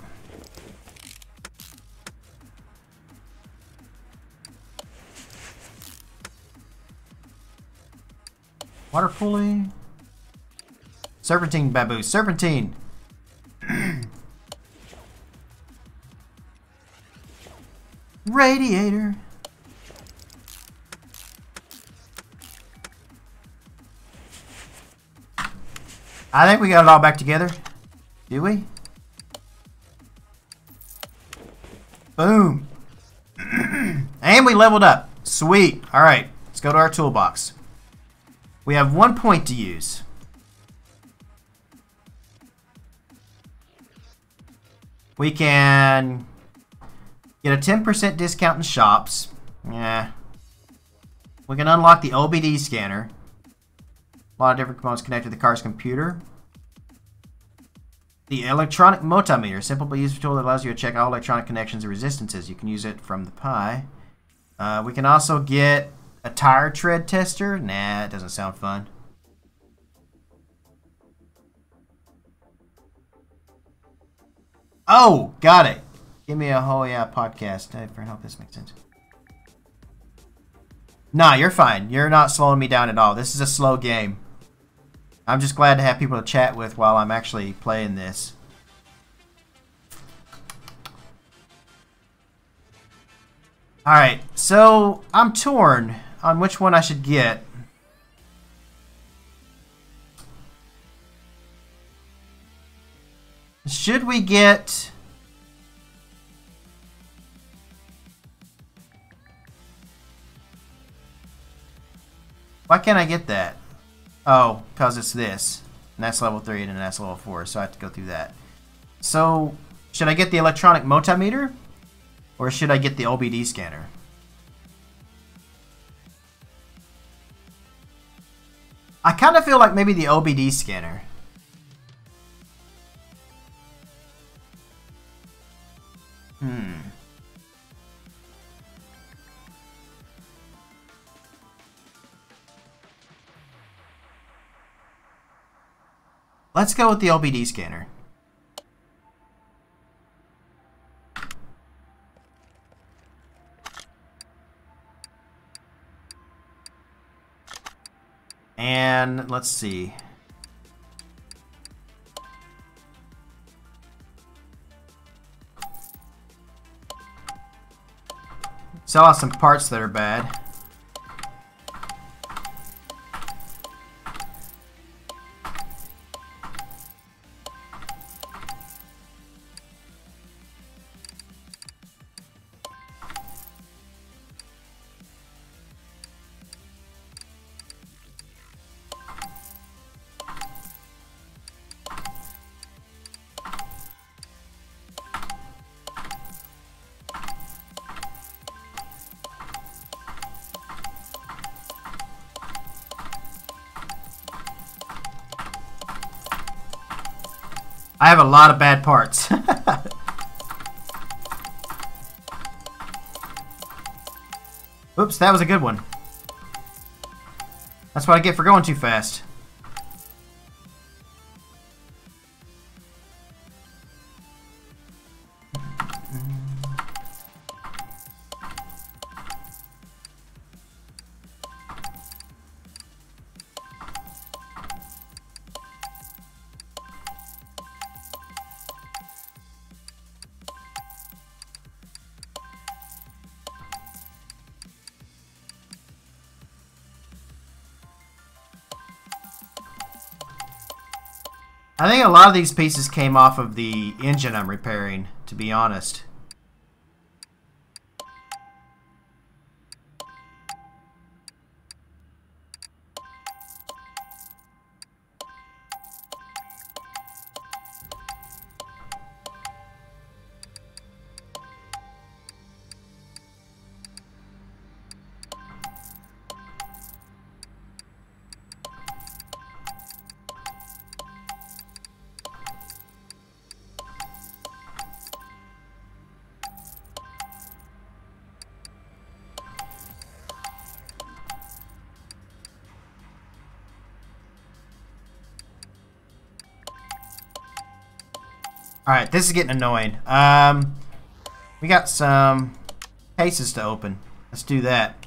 Water pulley. Serpentine, Babu. Serpentine. Radiator. I think we got it all back together. Do we? Boom. And we leveled up. Sweet. Alright, let's go to our toolbox. We have 1 point to use. We can get a 10% discount in shops. Yeah. We can unlock the OBD scanner. A lot of different components connected to the car's computer. The electronic multimeter, simple but useful tool that allows you to check all electronic connections and resistances. You can use it from the Pi. We can also get a tire tread tester. Nah, it doesn't sound fun. Oh, got it. Give me a whole podcast. I hope this makes sense. Nah, you're fine. You're not slowing me down at all. This is a slow game. I'm just glad to have people to chat with while I'm actually playing this. Alright, so I'm torn on which one I should get. Should we get... Why can't I get that? Oh, because it's this. And that's level 3 and that's level 4, so I have to go through that. So, should I get the electronic multimeter? Or should I get the OBD scanner? I kind of feel like maybe the OBD scanner. Let's go with the OBD scanner. And let's see. Sell off some parts that are bad. I have a lot of bad parts. Oops, that was a good one. That's what I get for going too fast. I think a lot of these pieces came off of the engine I'm repairing, to be honest. Alright, this is getting annoying. We got some cases to open. Let's do that.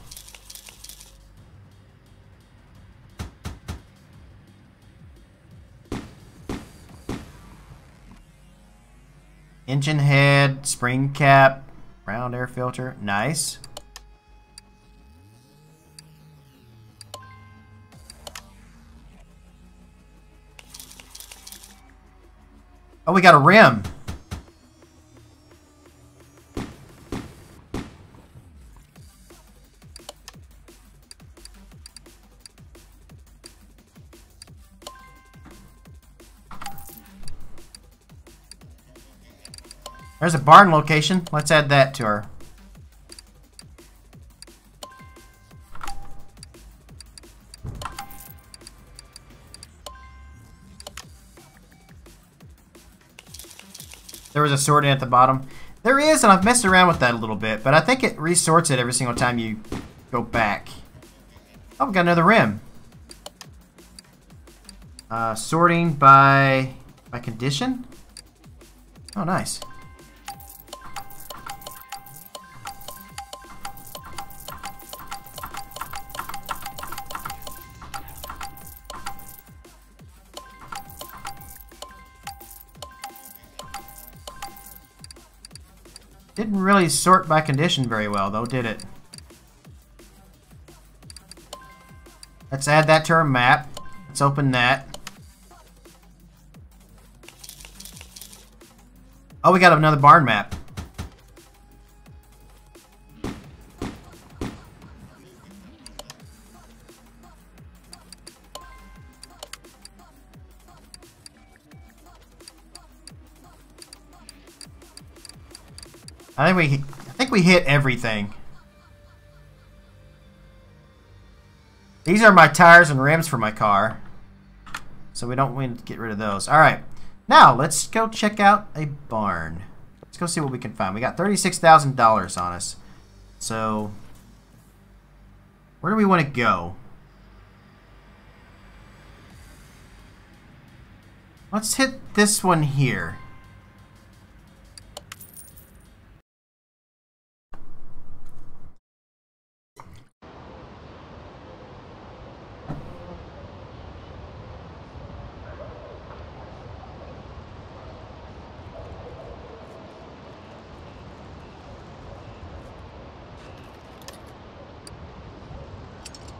Engine head, spring cap, round air filter. Nice. Oh, we got a rim. There's a barn location. Let's add that to our... There was a sorting at the bottom. There is, and I've messed around with that a little bit, but I think it resorts it every single time you go back. Oh, we got another rim. Sorting by condition? Oh, nice. Didn't really sort by condition very well, though, did it? Let's add that to our map. Let's open that. Oh, we got another barn map. I think we hit everything. These are my tires and rims for my car, so we don't want to get rid of those. All right, now let's go check out a barn. Let's go see what we can find. We got $36,000 on us. So where do we want to go? Let's hit this one here.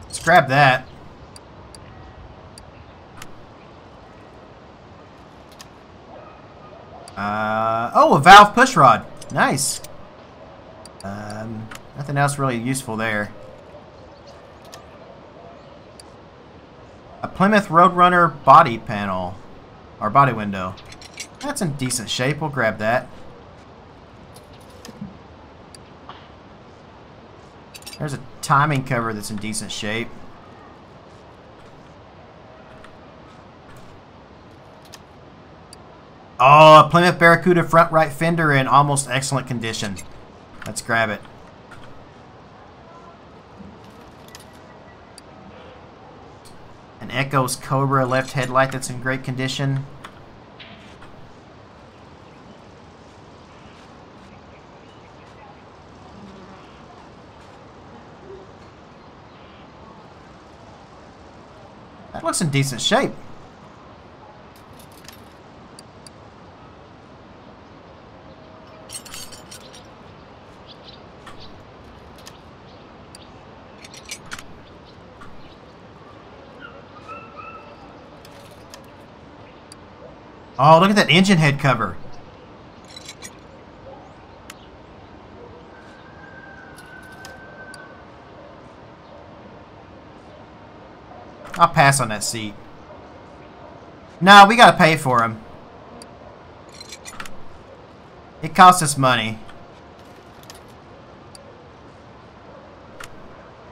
Let's grab that. Oh, a valve push rod. Nice. Nothing else really useful there. A Plymouth Roadrunner body panel. Or body window. That's in decent shape. We'll grab that. There's a timing cover that's in decent shape. Oh, a Plymouth Barracuda front right fender in almost excellent condition. Let's grab it. An Echo's Cobra left headlight that's in great condition. That looks in decent shape. Oh, look at that engine head cover. I'll pass on that seat. No, we gotta pay for him. It costs us money.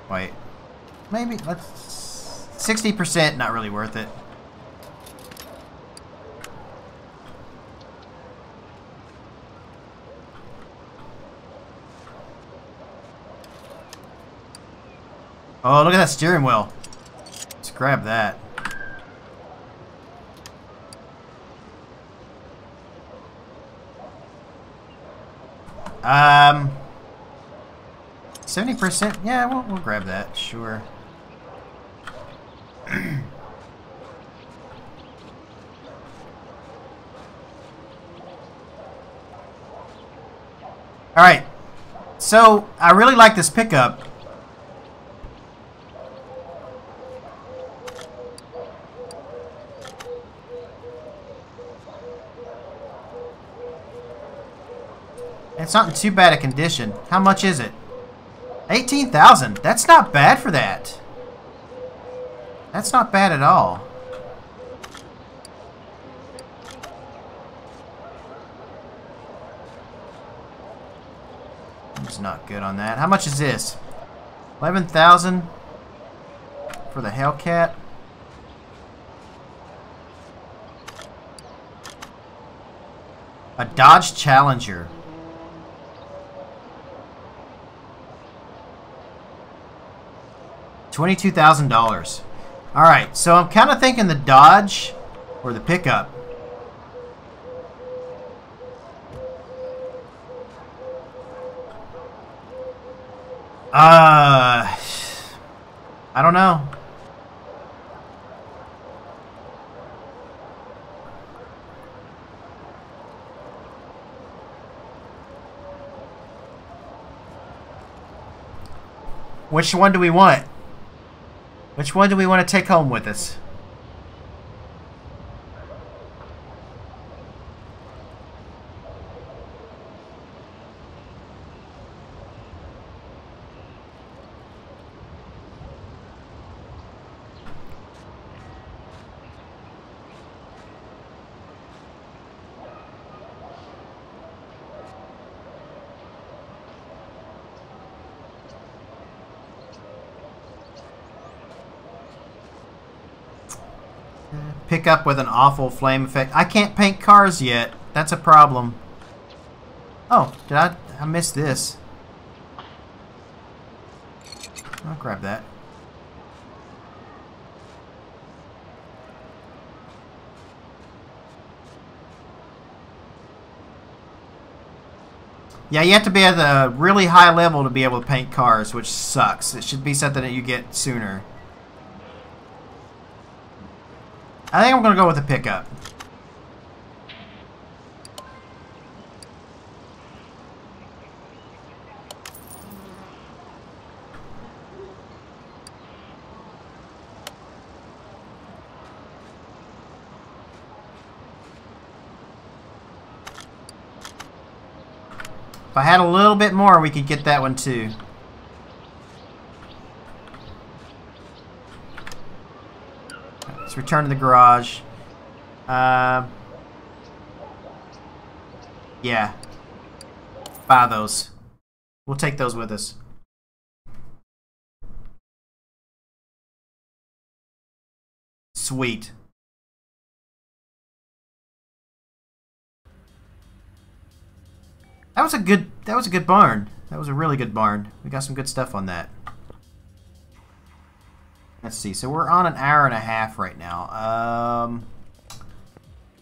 Wait. Maybe, let's... 60%, not really worth it. Oh, look at that steering wheel. Let's grab that. 70%? Yeah, we'll grab that, sure. Alright, so I really like this pickup. It's not in too bad a condition. How much is it? 18,000. That's not bad for that. That's not bad at all. It's not good on that. How much is this? 11,000 for the Hellcat. A Dodge Challenger. $22,000. Alright, so I'm kind of thinking the Dodge or the pickup. I don't know. Which one do we want? Which one do we want to take home with us? Pick up with an awful flame effect. I can't paint cars yet. That's a problem. Oh, did I missed this. I'll grab that. Yeah, you have to be at a really high level to be able to paint cars, which sucks. It should be something that you get sooner. I think I'm going to go with a pickup. If I had a little bit more, we could get that one too. Let's return to the garage. Yeah. Buy those. We'll take those with us. Sweet. That was a good barn. That was a really good barn. We got some good stuff on that. Let's see. So we're on an hour and a half right now.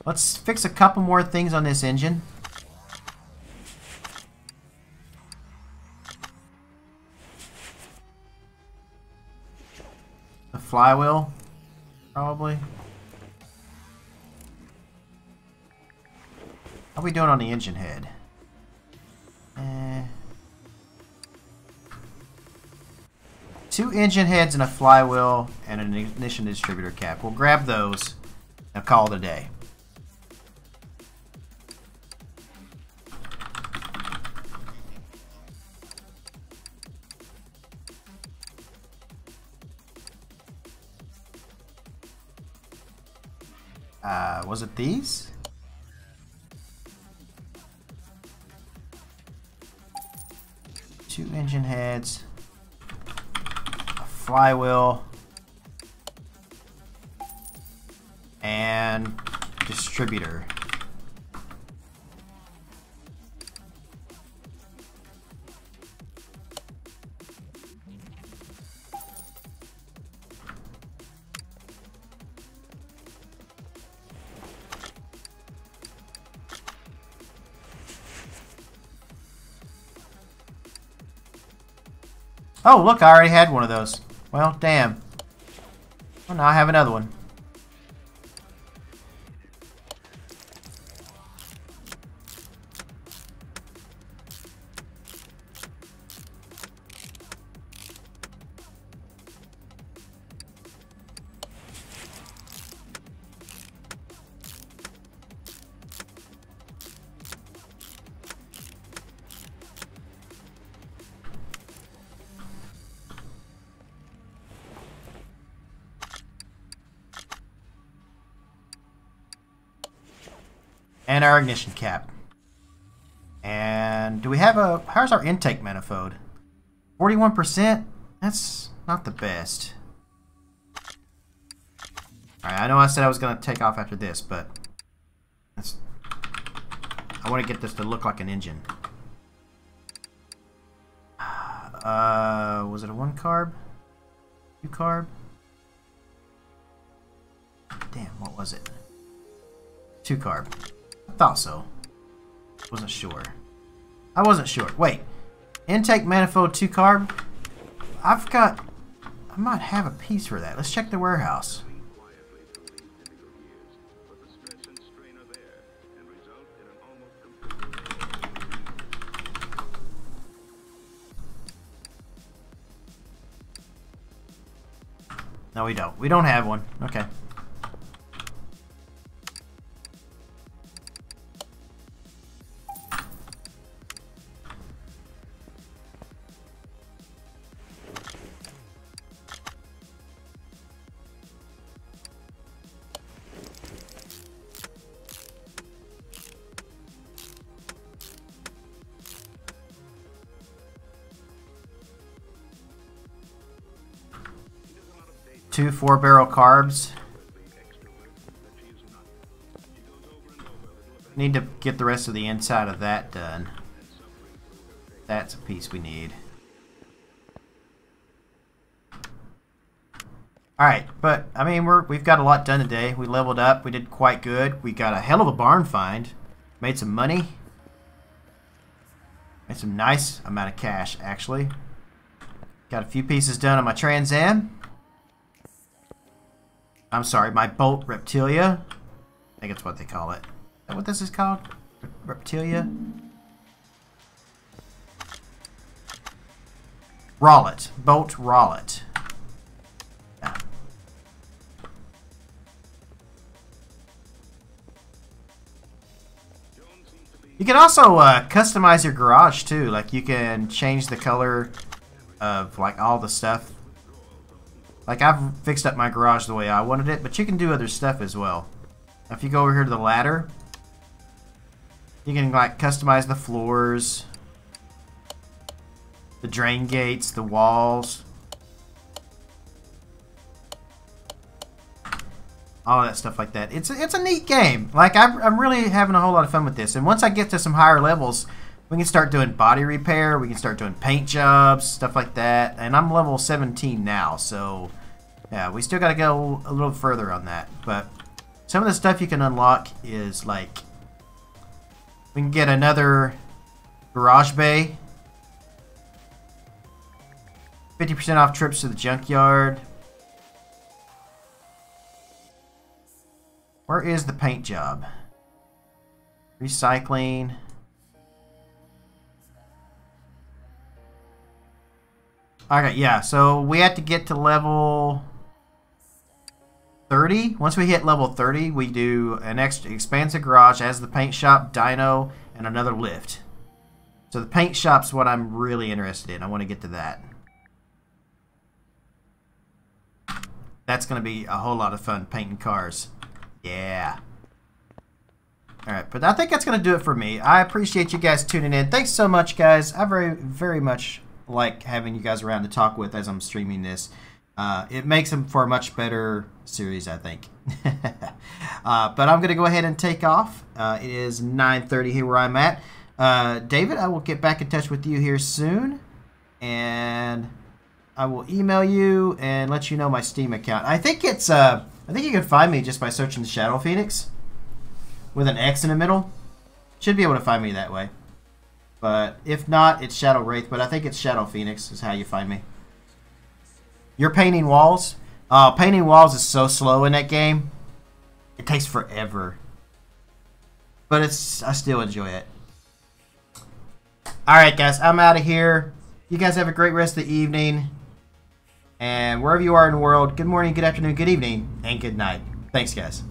Let's fix a couple more things on this engine. The flywheel, probably. How are we doing on the engine head? 2 engine heads and a flywheel and an ignition distributor cap. We'll grab those and call it a day. Was it these? Two engine heads, a flywheel, and distributor. Oh, look, I already had one of those. Well, damn. Well, now I have another one. And our ignition cap. And do we have a... How's our intake manifold? 41%? That's not the best. Alright, I know I said I was going to take off after this, but... I want to get this to look like an engine. Was it a 1 carb? 2 carb? Damn, what was it? 2 carb. I thought so. Wasn't sure. I wasn't sure. Wait. Intake manifold 2 carb? I might have a piece for that. Let's check the warehouse. No, we don't. We don't have one. Okay. Two 4-barrel carbs. Need to get the rest of the inside of that done. That's a piece we need. Alright, but I mean we've got a lot done today. We leveled up, we did quite good. We got a hell of a barn find. Made some money. Made some nice amount of cash actually. Got a few pieces done on my Trans Am. I'm sorry, my Bolt Reptilia. I think that's what they call it. Is that what this is called? Reptilia? Rowlet. Bolt Rowlet. Yeah. You can also customize your garage too. Like you can change the color of like all the stuff. Like, I've fixed up my garage the way I wanted it, but you can do other stuff as well. If you go over here to the ladder, you can, like, customize the floors, the drain gates, the walls. All that stuff like that. It's a neat game. Like, I'm really having a whole lot of fun with this. And once I get to some higher levels, we can start doing body repair, we can start doing paint jobs, stuff like that. And I'm level 17 now, so... yeah, we still got to go a little further on that. But some of the stuff you can unlock is like... we can get another garage bay. 50% off trips to the junkyard. Where is the paint job? Recycling. Okay, yeah, so we have to get to level 30. Once we hit level 30, we do an extra expansive garage as the paint shop, dyno, and another lift. So the paint shop's what I'm really interested in. I want to get to that. That's going to be a whole lot of fun, painting cars. Yeah. Alright, but I think that's going to do it for me. I appreciate you guys tuning in. Thanks so much, guys. I very much like having you guys around to talk with as I'm streaming this. It makes them for a much better series, I think. But I'm going to go ahead and take off. It is 9:30 here where I'm at. David, I will get back in touch with you here soon. And I will email you and let you know my Steam account. I think it's I think you can find me just by searching the Shadow Phoenix with an X in the middle. Should be able to find me that way. But if not, it's Shadow Wraith. But I think it's Shadow Phoenix is how you find me. You're painting walls? Painting walls is so slow in that game. It takes forever. But I still enjoy it. Alright guys, I'm out of here. You guys have a great rest of the evening. And wherever you are in the world, good morning, good afternoon, good evening, and good night. Thanks guys.